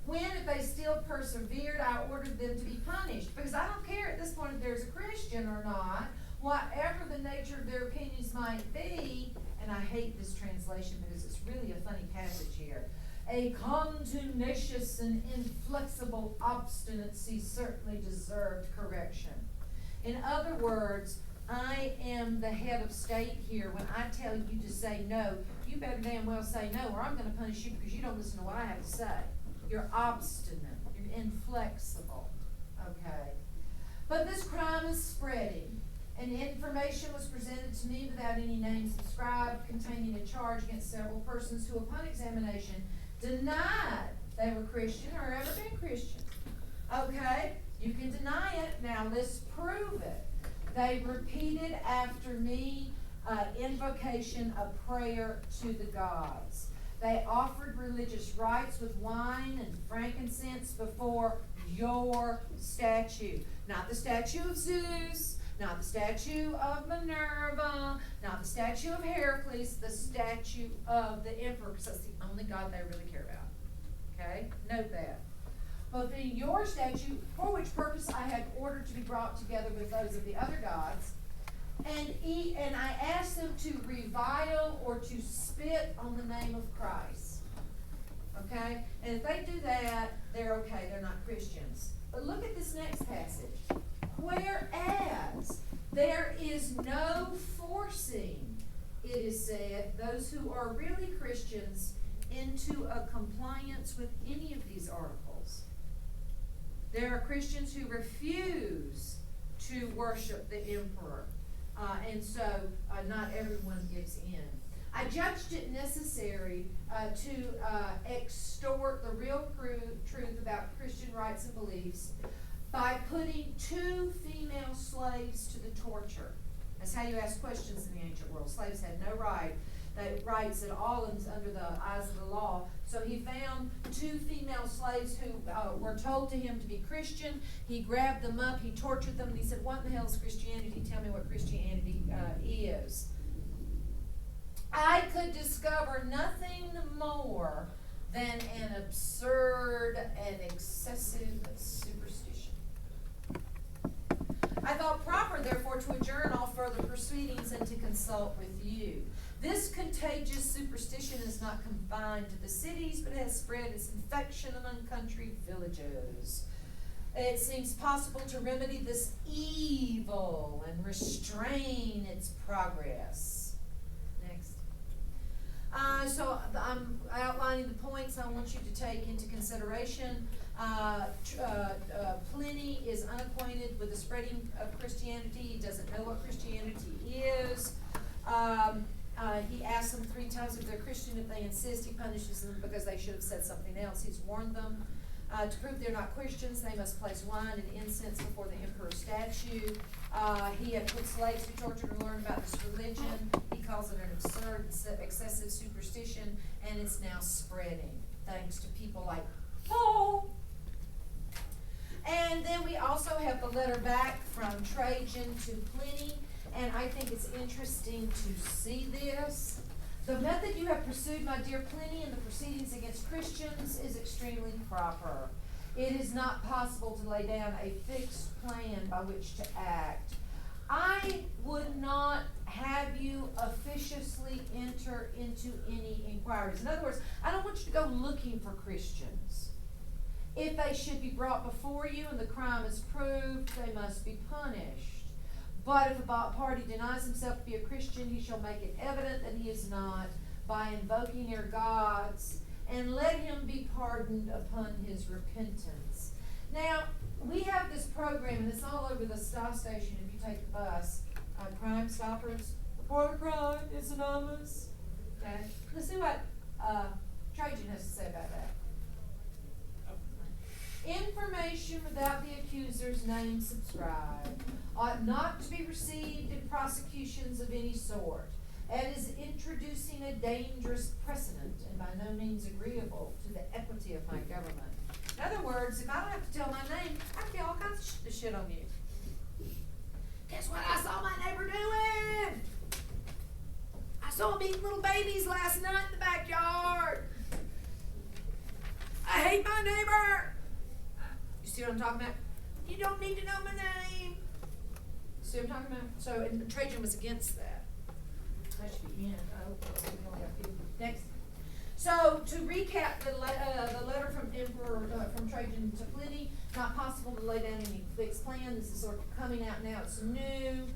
When, if they still persevered, I ordered them to be punished. Because I don't care at this point if there's a Christian or not, whatever the nature of their opinions might be, and I hate this translation because it's really a funny passage here. A contumacious and inflexible obstinacy certainly deserved correction. In other words, I am the head of state here. When I tell you to say no, you better damn well say no, or I'm going to punish you because you don't listen to what I have to say. You're obstinate. You're inflexible. Okay? But this crime is spreading, and information was presented to me without any names inscribed, containing a charge against several persons who, upon examination, denied they were Christian or ever been Christian. Okay? You can deny it. Now let's prove it. They repeated after me invocation of prayer to the gods. They offered religious rites with wine and frankincense before your statue. Not the statue of Zeus, not the statue of Minerva, not the statue of Heracles, the statue of the emperor, because that's the only god they really care about. Okay? Note that. Both in your statue, for which purpose I had ordered to be brought together with those of the other gods, and I asked them to revile or to spit on the name of Christ. Okay? And if they do that, they're okay. They're not Christians. But look at this next passage. Whereas there is no forcing, it is said, those who are really Christians into a compliance with any of these articles. There are Christians who refuse to worship the emperor. And so not everyone gives in. I judged it necessary to extort the real truth about Christian rights and beliefs by putting 2 female slaves to the torture. That's how you ask questions in the ancient world. Slaves had no rights at all under the eyes of the law. So he found 2 female slaves who were told to him to be Christian. He grabbed them up, he tortured them, and he said, "What in the hell is Christianity? Tell me what Christianity is." I could discover nothing more than an absurd and excessive superstition. I thought proper, therefore, to adjourn all further proceedings and to consult with you. This contagious superstition is not confined to the cities, but has spread its infection among country villages. It seems possible to remedy this evil and restrain its progress. Next. So I'm outlining the points I want you to take into consideration. Pliny is unacquainted with the spreading of Christianity. He doesn't know what Christianity is. He asks them 3 times if they're Christian. If they insist, he punishes them because they should have said something else. He's warned them. To prove they're not Christians, they must place wine and incense before the emperor's statue. He had put slaves who tortured to learn about this religion. He calls it an absurd, excessive superstition, and it's now spreading, thanks to people like Paul. And then we also have the letter back from Trajan to Pliny, and I think it's interesting to see this. The method you have pursued, my dear Pliny, in the proceedings against Christians is extremely proper. It is not possible to lay down a fixed plan by which to act. I would not have you officiously enter into any inquiries. In other words, I don't want you to go looking for Christians. If they should be brought before you and the crime is proved, they must be punished. But if a party denies himself to be a Christian, he shall make it evident that he is not by invoking their gods, and let him be pardoned upon his repentance. Now, we have this program, and it's all over the stop station if you take the bus. Crime Stoppers, report a crime, it's anonymous. Okay? Let's see what Trajan has to say about that. Information without the accuser's name subscribed ought not to be received in prosecutions of any sort, and is introducing a dangerous precedent and by no means agreeable to the equity of my government. In other words, if I don't have to tell my name, I can get all kinds of shit on you. Guess what I saw my neighbor doing? I saw him eating little babies last night in the backyard. I hate my neighbor. You see what I'm talking about? You don't need to know my name. See what I'm talking about? So, and Trajan was against that. That should be in. Next. So, to recap the letter from from Trajan to Pliny, not possible to lay down any fixed plan. This is sort of coming out now. It's new.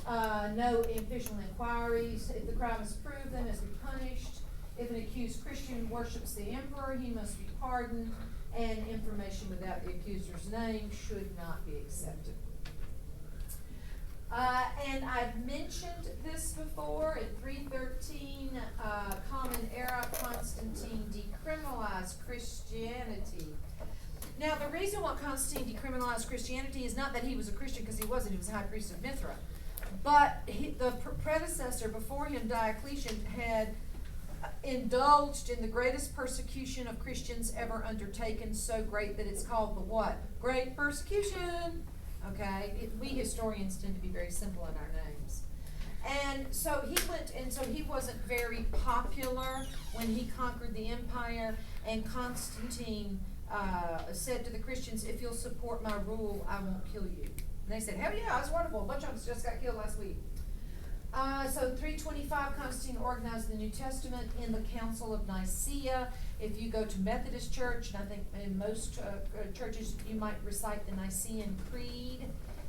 No official inquiries. If the crime is proved, they must be punished. If an accused Christian worships the emperor, he must be pardoned, and information without the accuser's name should not be accepted. And I've mentioned this before in 313, Common Era, Constantine decriminalized Christianity. Now, the reason why Constantine decriminalized Christianity is not that he was a Christian, because he wasn't. He was high priest of Mithra. But the predecessor before him, Diocletian, had indulged in the greatest persecution of Christians ever undertaken, so great that it's called the what? Great Persecution. Okay? We historians tend to be very simple in our names. And so he went, and so he wasn't very popular when he conquered the empire, and Constantine said to the Christians, if you'll support my rule, I won't kill you. And they said, hell yeah, that's wonderful. A bunch of us just got killed last week. So 325, Constantine organized the New Testament in the Council of Nicaea. If you go to Methodist Church, and I think in most churches you might recite the Nicene Creed.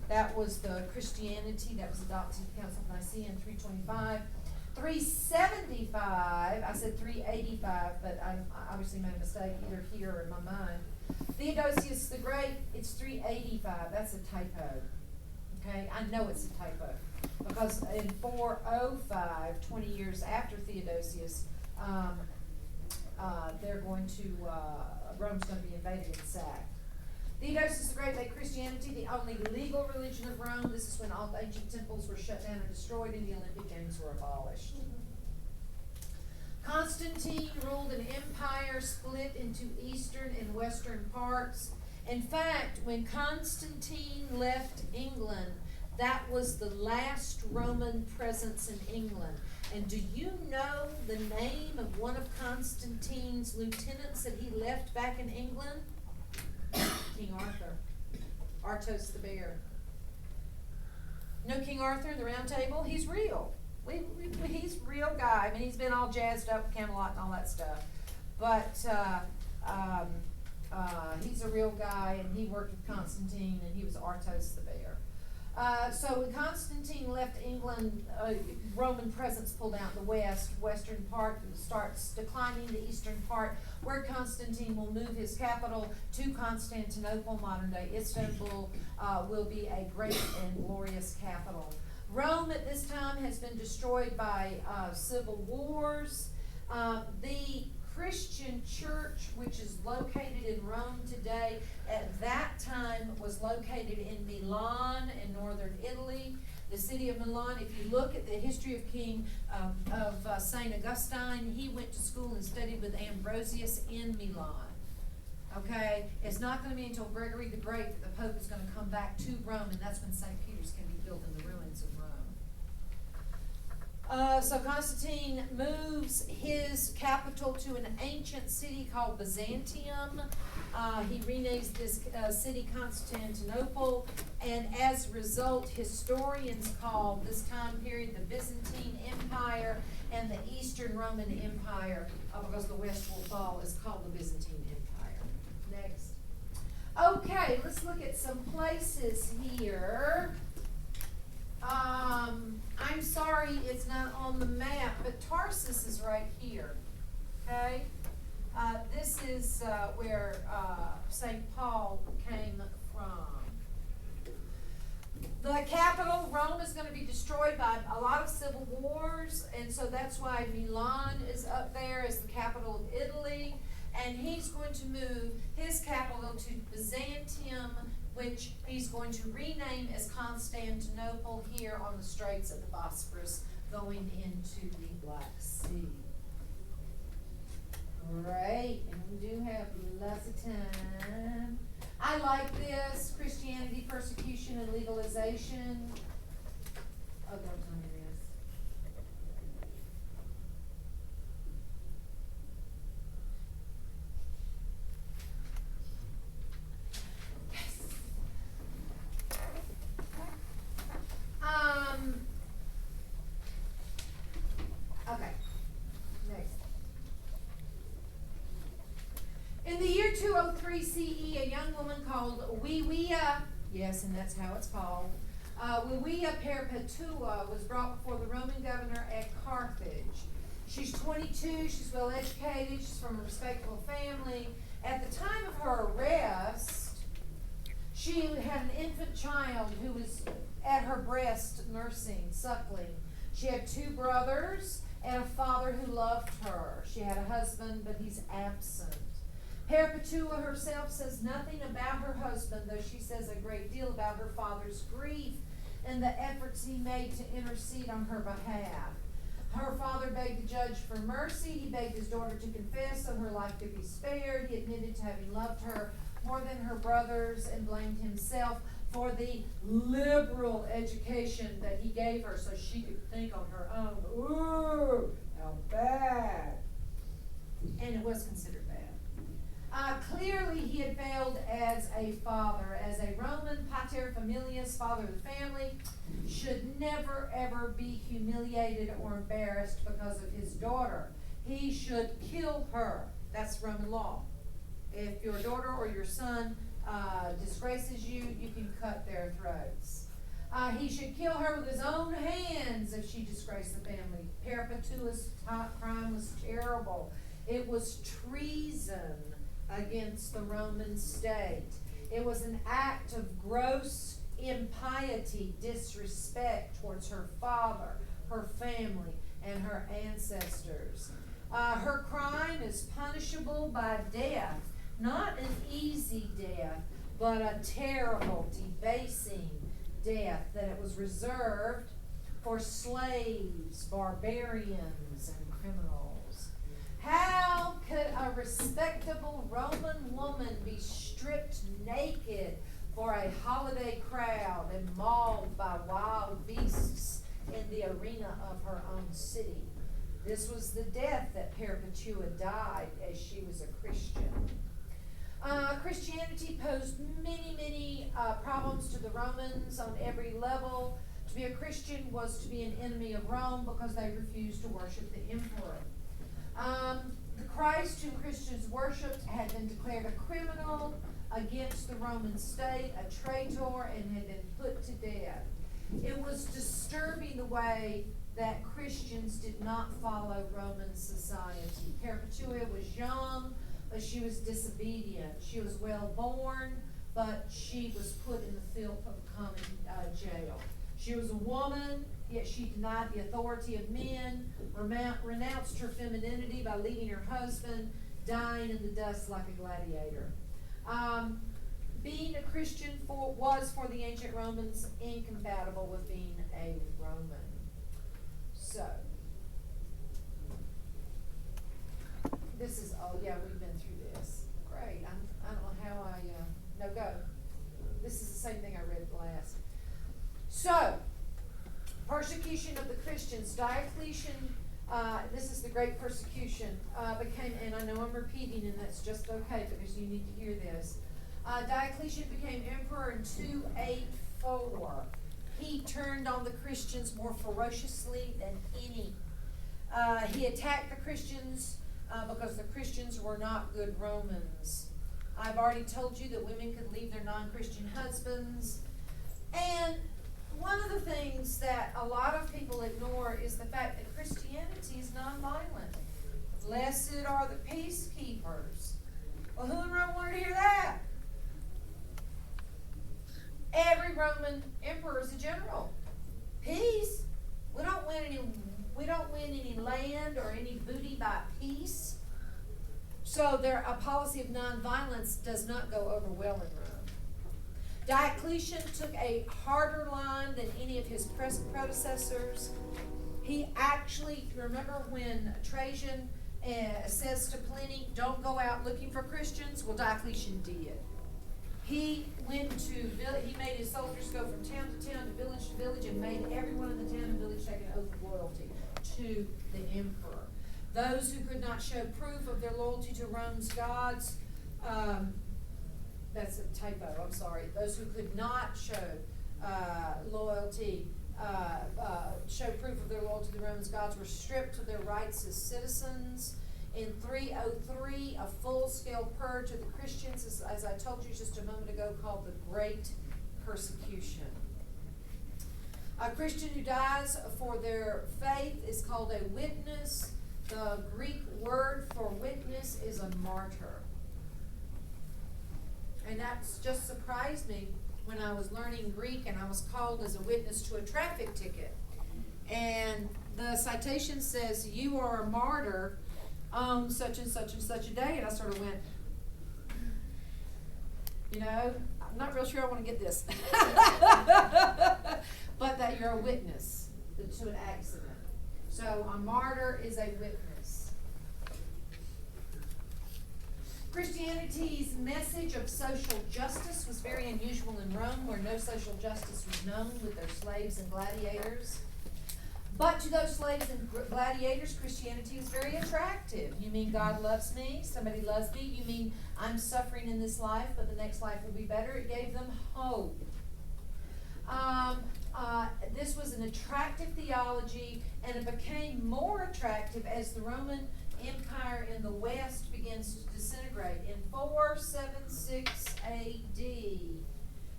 That was the Christianity that was adopted in the Council of Nicaea in 325. 375, I said 385, but I obviously made a mistake either here or in my mind. Theodosius the Great, it's 385, that's a typo. Okay, I know it's a typo, because in 405, 20 years after Theodosius, they're going to, Rome's gonna be invaded and sacked. Theodosius the Great made Christianity the only legal religion of Rome. This is when all the ancient temples were shut down and destroyed and the Olympic Games were abolished. Constantine ruled an empire split into eastern and western parts. In fact, when Constantine left England, that was the last Roman presence in England. And do you know the name of one of Constantine's lieutenants that he left back in England? King Arthur. Artos the Bear. You know King Arthur, the Round Table? He's real. He's a real guy. I mean, he's been all jazzed up with Camelot and all that stuff. But he's a real guy, and he worked with Constantine, and he was Artos the Bear. So when Constantine left England, Roman presence pulled out the western part starts declining, the eastern part, where Constantine will move his capital to Constantinople, modern day Istanbul, will be a great and glorious capital. Rome at this time has been destroyed by civil wars. The Christian church, which is located in Rome today, at that time was located in Milan in northern Italy. The city of Milan, if you look at the history of St. Augustine, he went to school and studied with Ambrosius in Milan. Okay, it's not going to be until Gregory the Great that the Pope is going to come back to Rome, and that's when St. Peter's can be built in the ruins of Rome. So Constantine moves his capital to an ancient city called Byzantium. He renames this city Constantinople, and as a result, historians call this time period the Byzantine Empire, and the Eastern Roman Empire, because the West will fall, is called the Byzantine Empire. Next. Okay, let's look at some places here. I'm sorry it's not on the map, but Tarsus is right here, okay? This is where St. Paul came from. The capital, Rome, is going to be destroyed by a lot of civil wars, and so that's why Milan is up there as the capital of Italy, and he's going to move his capital to Byzantium, which he's going to rename as Constantinople here on the Straits of the Bosphorus going into the Black Sea. Great, and we do have lots of time. I like this, Christianity, persecution, and legalization. Oh, don't tell me this. Okay, next. In the year 203 CE, a young woman called Vivia, yes, and that's how it's called, Vivia Perpetua was brought before the Roman governor at Carthage. She's 22, she's well educated, she's from a respectable family. At the time of her arrest, she had an infant child who was at her breast nursing, suckling. She had 2 brothers and a father who loved her. She had a husband, but he's absent. Perpetua herself says nothing about her husband, though she says a great deal about her father's grief and the efforts he made to intercede on her behalf. Her father begged the judge for mercy. He begged his daughter to confess so her life could be spared. He admitted to having loved her more than her brothers and blamed himself for the liberal education that he gave her so she could think on her own. Ooh, how bad. And it was considered bad. Clearly he had failed as a father. As a Roman paterfamilias, father of the family, should never ever be humiliated or embarrassed because of his daughter. He should kill her. That's Roman law. If your daughter or your son disgraces you, you can cut their throats. He should kill her with his own hands if she disgraced the family. Perpetua's crime was terrible. It was treason against the Roman state. It was an act of gross impiety, disrespect towards her father, her family, and her ancestors. Her crime is punishable by death, not an easy death, but a terrible, debasing death, that it was reserved for slaves, barbarians, and criminals. How could a respectable Roman woman be stripped naked for a holiday crowd and mauled by wild beasts in the arena of her own city? This was the death that Perpetua died as she was a Christian. Christianity posed many problems to the Romans on every level. To be a Christian was to be an enemy of Rome because they refused to worship the emperor. The Christ whom Christians worshipped had been declared a criminal against the Roman state, a traitor, and had been put to death. It was disturbing the way that Christians did not follow Roman society. Perpetua was young, but she was disobedient. She was well born, but she was put in the filth of common jail. She was a woman, yet she denied the authority of men, renounced her femininity by leaving her husband, dying in the dust like a gladiator. Being a Christian was for the ancient Romans incompatible with being a Roman. So, this is, oh yeah, we've been through this. Great. I don't know how no, go. This is the same thing I read last. So, persecution of the Christians. Diocletian, this is the great persecution, became, and I know I'm repeating, and that's just okay because you need to hear this. Diocletian became emperor in 284. He turned on the Christians more ferociously than any. He attacked the Christians because the Christians were not good Romans. I've already told you that women could leave their non-Christian husbands. And one of the things that a lot of people ignore is the fact that Christianity is nonviolent. Blessed are the peacekeepers. Well, who in Rome wanted to hear that? Every Roman emperor is a general. Peace? We don't win any land or any booty by peace. So a policy of nonviolence does not go over well in Rome. Diocletian took a harder line than any of his predecessors. He actually, remember when Trajan says to Pliny, don't go out looking for Christians? Well, Diocletian did. He made his soldiers go from town to town, to village, and made everyone in the town and village take an oath of loyalty to the emperor. Those who could not show proof of their loyalty to Rome's gods, that's a typo, I'm sorry. Those who could not show show proof of their loyalty to the Roman gods were stripped of their rights as citizens. In 303, a full-scale purge of the Christians, as I told you just a moment ago, called the Great Persecution. A Christian who dies for their faith is called a witness. The Greek word for witness is a martyr. And that's just surprised me when I was learning Greek and I was called as a witness to a traffic ticket. And the citation says, you are a martyr on such and such and such a day. And I sort of went, I'm not real sure I want to get this. But that you're a witness to an accident. So a martyr is a witness. Christianity's message of social justice was very unusual in Rome, where no social justice was known with their slaves and gladiators. But to those slaves and gladiators, Christianity was very attractive. You mean God loves me? Somebody loves me? You mean I'm suffering in this life, but the next life will be better? It gave them hope. This was an attractive theology, and it became more attractive as the Roman Empire in the West begins to disintegrate. In 476 A.D.,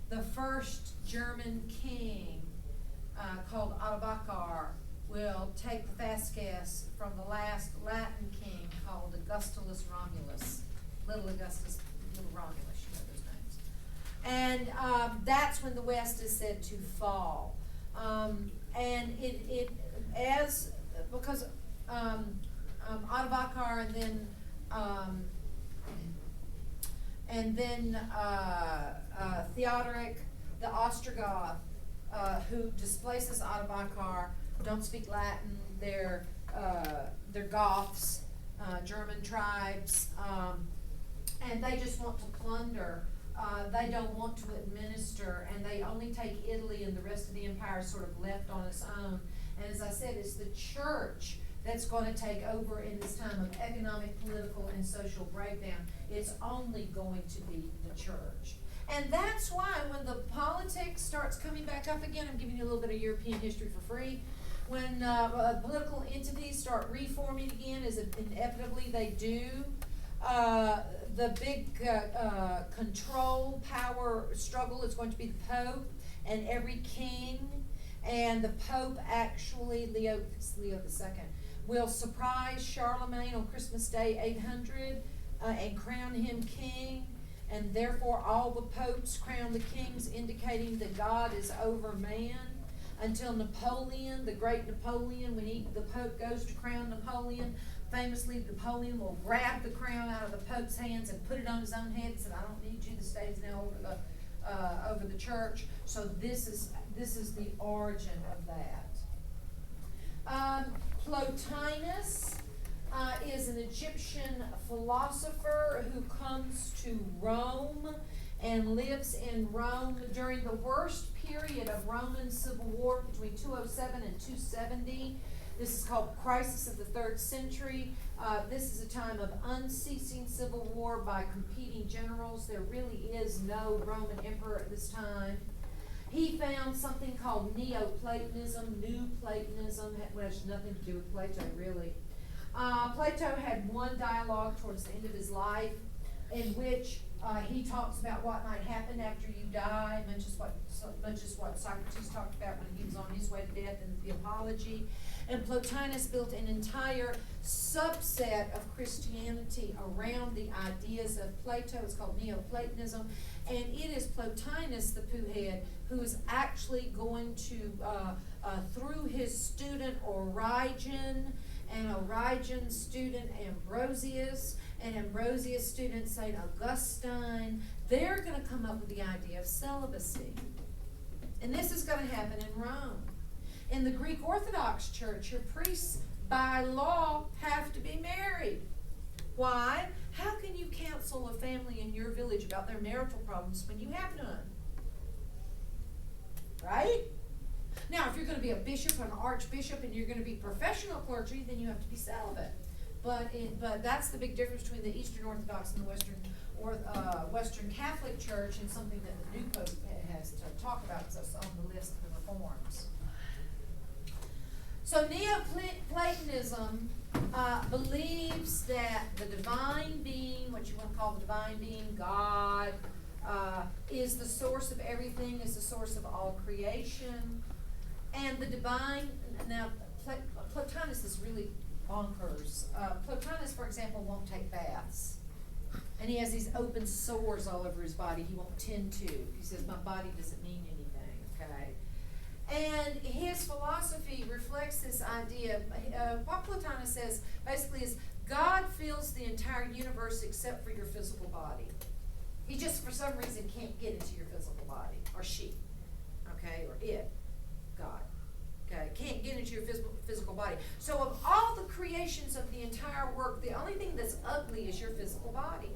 the first German king, called Ottobakar, will take the fastcasts from the last Latin king called Augustulus Romulus. Little Augustus, Little Romulus, you know those names. And that's when the West is said to fall. And because Ottavakar and then Theodoric the Ostrogoth, who displaces Ottavakar, don't speak Latin, they're Goths, German tribes, and they just want to plunder. They don't want to administer, and they only take Italy, and the rest of the empire is sort of left on its own. And as I said, it's the church that's going to take over in this time of economic, political, and social breakdown. It's only going to be the church. And that's why when the politics starts coming back up again, I'm giving you a little bit of European history for free, when political entities start reforming again, as inevitably they do, the big control power struggle is going to be the Pope and every king, and the Pope actually, Leo II, will surprise Charlemagne on Christmas Day 800 and crown him king, and therefore all the popes crown the kings, indicating that God is over man, until Napoleon, the great Napoleon, when the Pope goes to crown Napoleon, famously Napoleon will grab the crown out of the Pope's hands and put it on his own head and said, I don't need you, the state is now over the church. So this is the origin of that. Plotinus is an Egyptian philosopher who comes to Rome and lives in Rome during the worst period of Roman civil war between 207 and 270. This is called Crisis of the 3rd Century. This is a time of unceasing civil war by competing generals. There really is no Roman emperor at this time. He found something called Neoplatonism, New Platonism, which has nothing to do with Plato, really. Plato had one dialogue towards the end of his life in which he talks about what might happen after you die, much as what Socrates talked about when he was on his way to death in the Apology. And Plotinus built an entire subset of Christianity around the ideas of Plato. It's called Neoplatonism. And it is Plotinus, the poohead, who is actually going to, through his student Origen, and Origen's student Ambrosius, and Ambrosius' student St. Augustine, they're going to come up with the idea of celibacy. And this is going to happen in Rome. In the Greek Orthodox Church, your priests, by law, have to be married. Why? How can you counsel a family in your village about their marital problems when you have none? Right? Now, if you're going to be a bishop or an archbishop and you're going to be professional clergy, then you have to be celibate. But that's the big difference between the Eastern Orthodox and the Western Catholic Church, and something that the new Pope has to talk about, because that's on the list of the reforms. So Neoplatonism believes that the divine being, what you want to call the divine being, God, is the source of everything, is the source of all creation. And the divine, now Plotinus is really bonkers. Plotinus, for example, won't take baths. And he has these open sores all over his body he won't tend to. He says, my body doesn't mean anything, okay? And his philosophy reflects this idea. What Plotinus says basically is God fills the entire universe except for your physical body. He just, for some reason, can't get into your physical body, or she, okay, or it, God. Okay, can't get into your physical body. So of all the creations of the entire work, the only thing that's ugly is your physical body.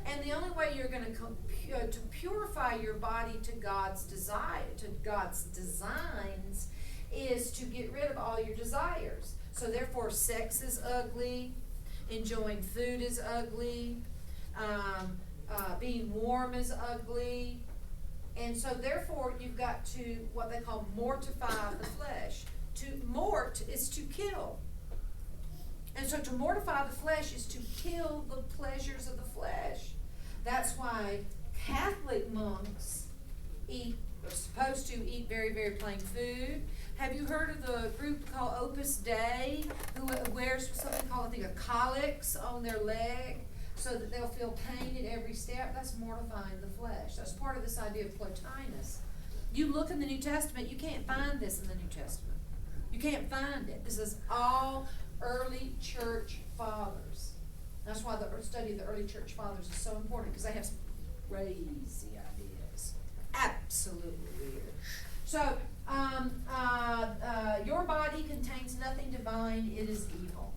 And the only way you're going to purify your body to God's desire, to God's designs, is to get rid of all your desires. So therefore, sex is ugly, enjoying food is ugly, being warm is ugly. And so therefore, you've got to, what they call, mortify the flesh. To mort is to kill. And so to mortify the flesh is to kill the pleasures of the flesh. That's why Catholic monks are supposed to eat very, very plain food. Have you heard of the group called Opus Dei, who wears something called, I think, a calyx on their leg? so that they'll feel pain at every step. That's mortifying the flesh. That's part of this idea of Plotinus. You look in the New Testament, you can't find this in the New Testament. You can't find it. This is all early church fathers. That's why the study of the early church fathers is so important, because they have some crazy ideas. Absolutely weird. So, your body contains nothing divine, it is evil.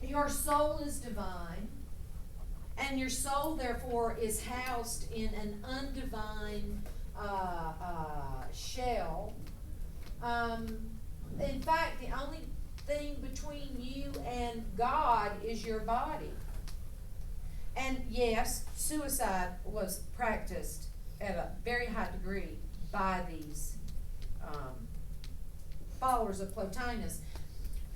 Your soul is divine, and your soul, therefore, is housed in an undivine shell. In fact, the only thing between you and God is your body. And yes, suicide was practiced at a very high degree by these followers of Plotinus.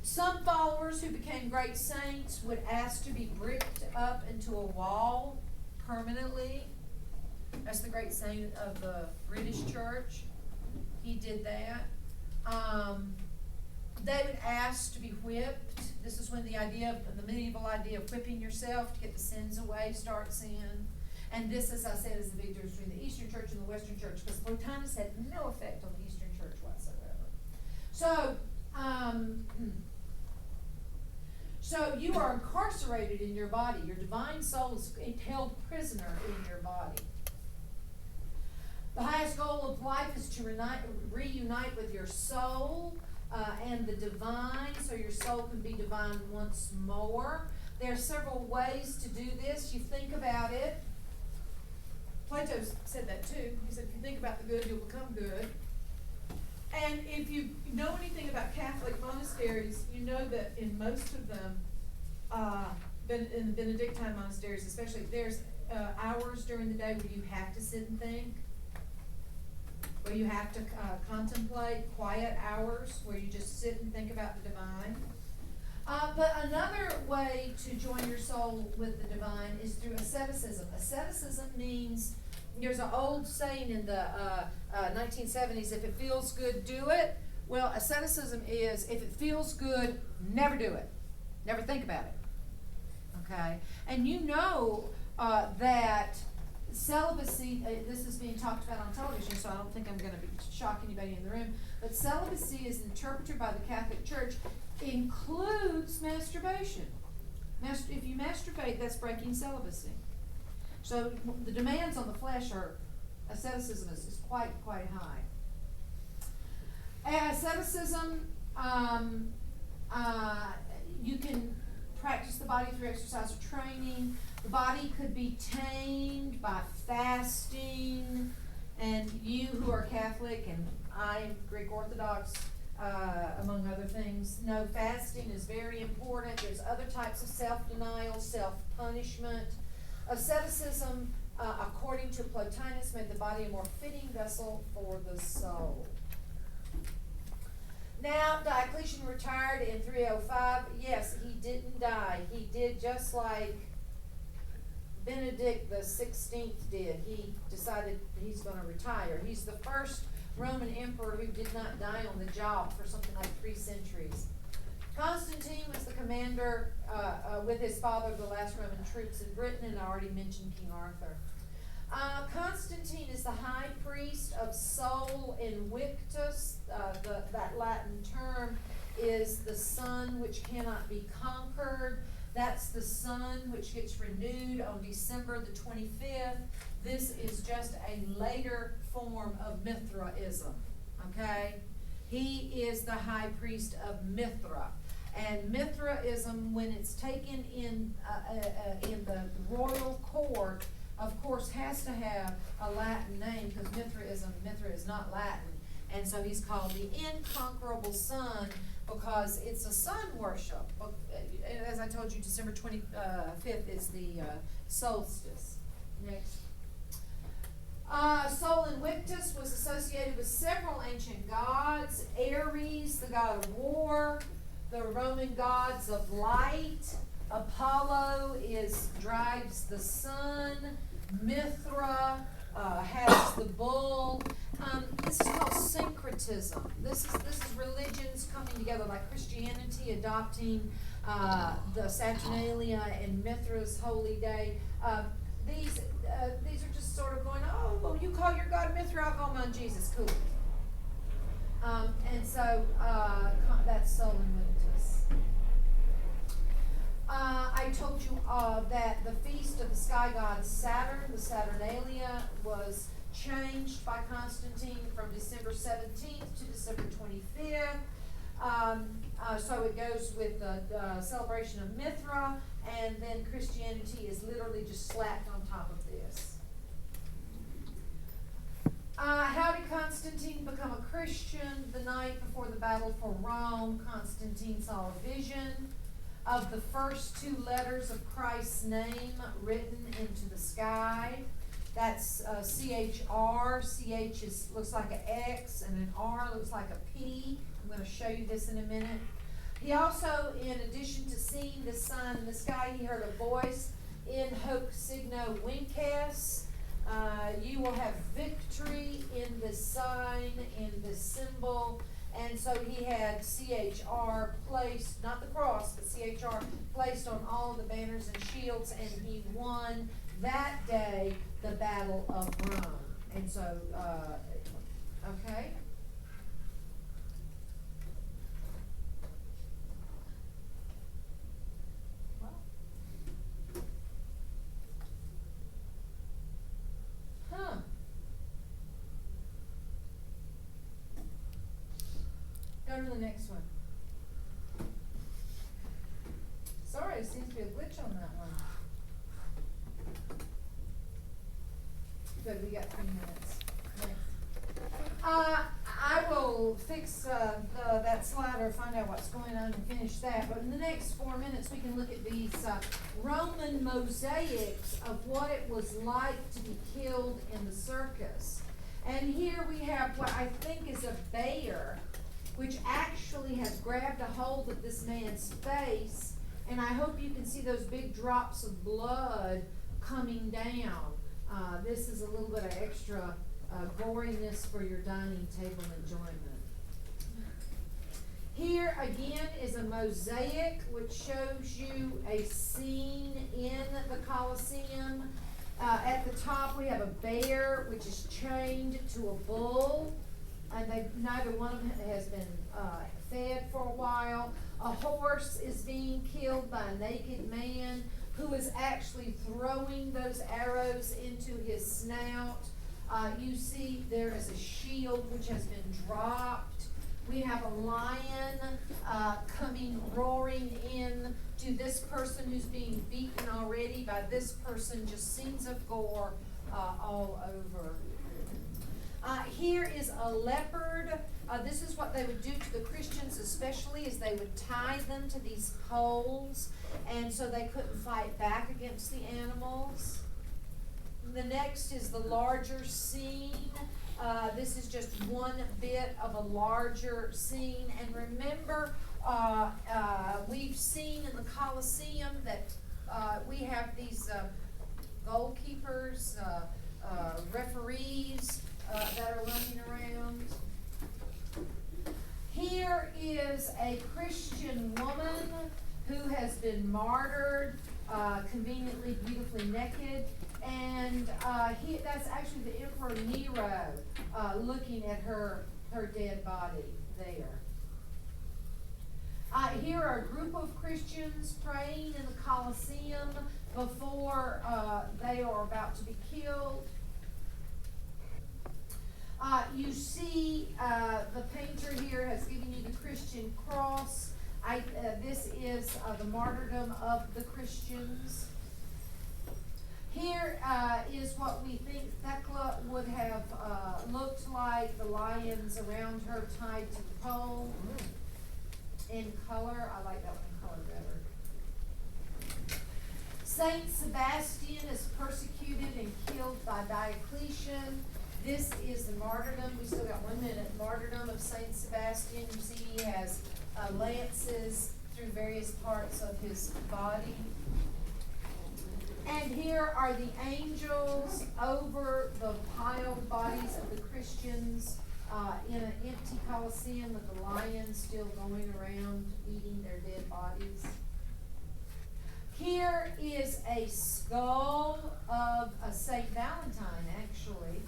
Some followers who became great saints would ask to be bricked up into a wall permanently. That's the great saint of the British church. He did that. They would ask to be whipped. This is when the medieval idea of whipping yourself to get the sins away starts in. And this, as I said, is the big difference between the Eastern Church and the Western Church, because Plotinus had no effect on the Eastern Church whatsoever. So you are incarcerated in your body. Your divine soul is held prisoner in your body. The highest goal of life is to reunite with your soul and the divine, so your soul can be divine once more. There are several ways to do this. You think about it. Plato said that too. He said, if you think about the good, you'll become good. And if you know anything about Catholic monasteries, you know that in most of them, in the Benedictine monasteries especially, there's hours during the day where you have to sit and think, where you have to contemplate, quiet hours where you just sit and think about the divine. But another way to join your soul with the divine is through asceticism. Asceticism means, there's an old saying in the 1970s, if it feels good, do it. Well, asceticism is, if it feels good, never do it. Never think about it. Okay? And you know that celibacy, this is being talked about on television, so I don't think I'm going to shock anybody in the room, but celibacy is interpreted by the Catholic Church includes masturbation. If you masturbate, that's breaking celibacy. So the demands on the flesh are, asceticism is quite high. Asceticism, you can practice the body through exercise or training. The body could be tamed by fasting, and you who are Catholic, and I Greek Orthodox, among other things, know fasting is very important. There's other types of self-denial, self-punishment. Asceticism, according to Plotinus, made the body a more fitting vessel for the soul. Now, Diocletian retired in 305. Yes, he didn't die. He did just like Benedict the 16th did. He decided he's going to retire. He's the first Roman emperor who did not die on the job for something like 3 centuries. Constantine was the commander with his father of the last Roman troops in Britain, and I already mentioned King Arthur. Constantine is the high priest of Sol Invictus. That Latin term is the sun which cannot be conquered. That's the sun which gets renewed on December the 25th. This is just a later form of Mithraism, okay? He is the high priest of Mithra. And Mithraism, when it's taken in the royal court, of course, has to have a Latin name, because Mithra is not Latin. And so he's called the inconquerable sun, because it's a sun worship. As I told you, December 25th is the solstice. Next. Sol Invictus was associated with several ancient gods. Ares, the god of war, the Roman gods of light. Apollo drives the sun. Mithra has the bull. This is called syncretism. This is religions coming together, like Christianity adopting the Saturnalia and Mithra's holy day. These are just sort of going, oh, well, you call your God Mithra, I'll call mine Jesus, cool. And so, that's Sol and Winitus. I told you that the feast of the sky god Saturn, the Saturnalia, was changed by Constantine from December 17th to December 25th. So it goes with the celebration of Mithra, and then Christianity is literally just slapped on top of this. How did Constantine become a Christian? The night before the battle for Rome, Constantine saw a vision of the first two letters of Christ's name written into the sky. That's CHR. CH looks like an X, and an R looks like a P. I'm going to show you this in a minute. He also, in addition to seeing this sign in the sky, he heard a voice, in hoc signo vinces. You will have victory in this sign, in this symbol. And so he had CHR placed, not the cross, but CHR placed on all the banners and shields, and he won that day the Battle of Rome. And so, okay. Huh. Go to the next one. Sorry, there seems to be a glitch on that one. Good, we got 3 minutes. Next. I will fix that slide or find out what's going on and finish that. But in the next 4 minutes, we can look at these Roman mosaics of what it was like to be killed in the circus. And here we have what I think is a bear, which actually has grabbed a hold of this man's face, and I hope you can see those big drops of blood coming down. This is a little bit of extra goriness for your dining table enjoyment. Here again is a mosaic which shows you a scene in the Colosseum. At the top we have a bear which is chained to a bull, and neither one of them has been fed for a while. A horse is being killed by a naked man who is actually throwing those arrows into his snout. You see there is a shield which has been dropped. We have a lion coming roaring in to this person who's being beaten already by this person, just scenes of gore all over. Here is a leopard. This is what they would do to the Christians especially, is they would tie them to these poles, and so they couldn't fight back against the animals. The next is the larger scene. This is just one bit of a larger scene. And remember, we've seen in the Colosseum that we have these goalkeepers, referees that are running around. Here is a Christian woman who has been martyred, conveniently beautifully naked. And that's actually the Emperor Nero looking at her dead body there. Here are a group of Christians praying in the Colosseum before they are about to be killed. You see the painter here has given you the Christian cross. This is the martyrdom of the Christians. Here is what we think Thecla would have looked like, the lions around her tied to the pole. In color, I like that one in color better. Saint Sebastian is persecuted and killed by Diocletian. This is the martyrdom. We still got 1 minute. Martyrdom of Saint Sebastian. You see he has lances through various parts of his body. And here are the angels over the piled bodies of the Christians in an empty Colosseum with the lions still going around eating their dead bodies. There is a skull of a Saint Valentine, actually.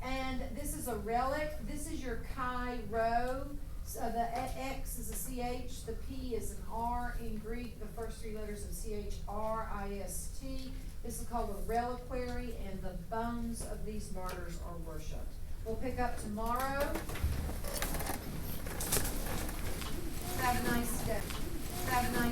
And this is a relic. This is your Chi Rho. So the X is a CH, the P is an R in Greek, the first three letters of CHRIST. This is called a reliquary, and the bones of these martyrs are worshipped. We'll pick up tomorrow. Have a nice day. Have a nice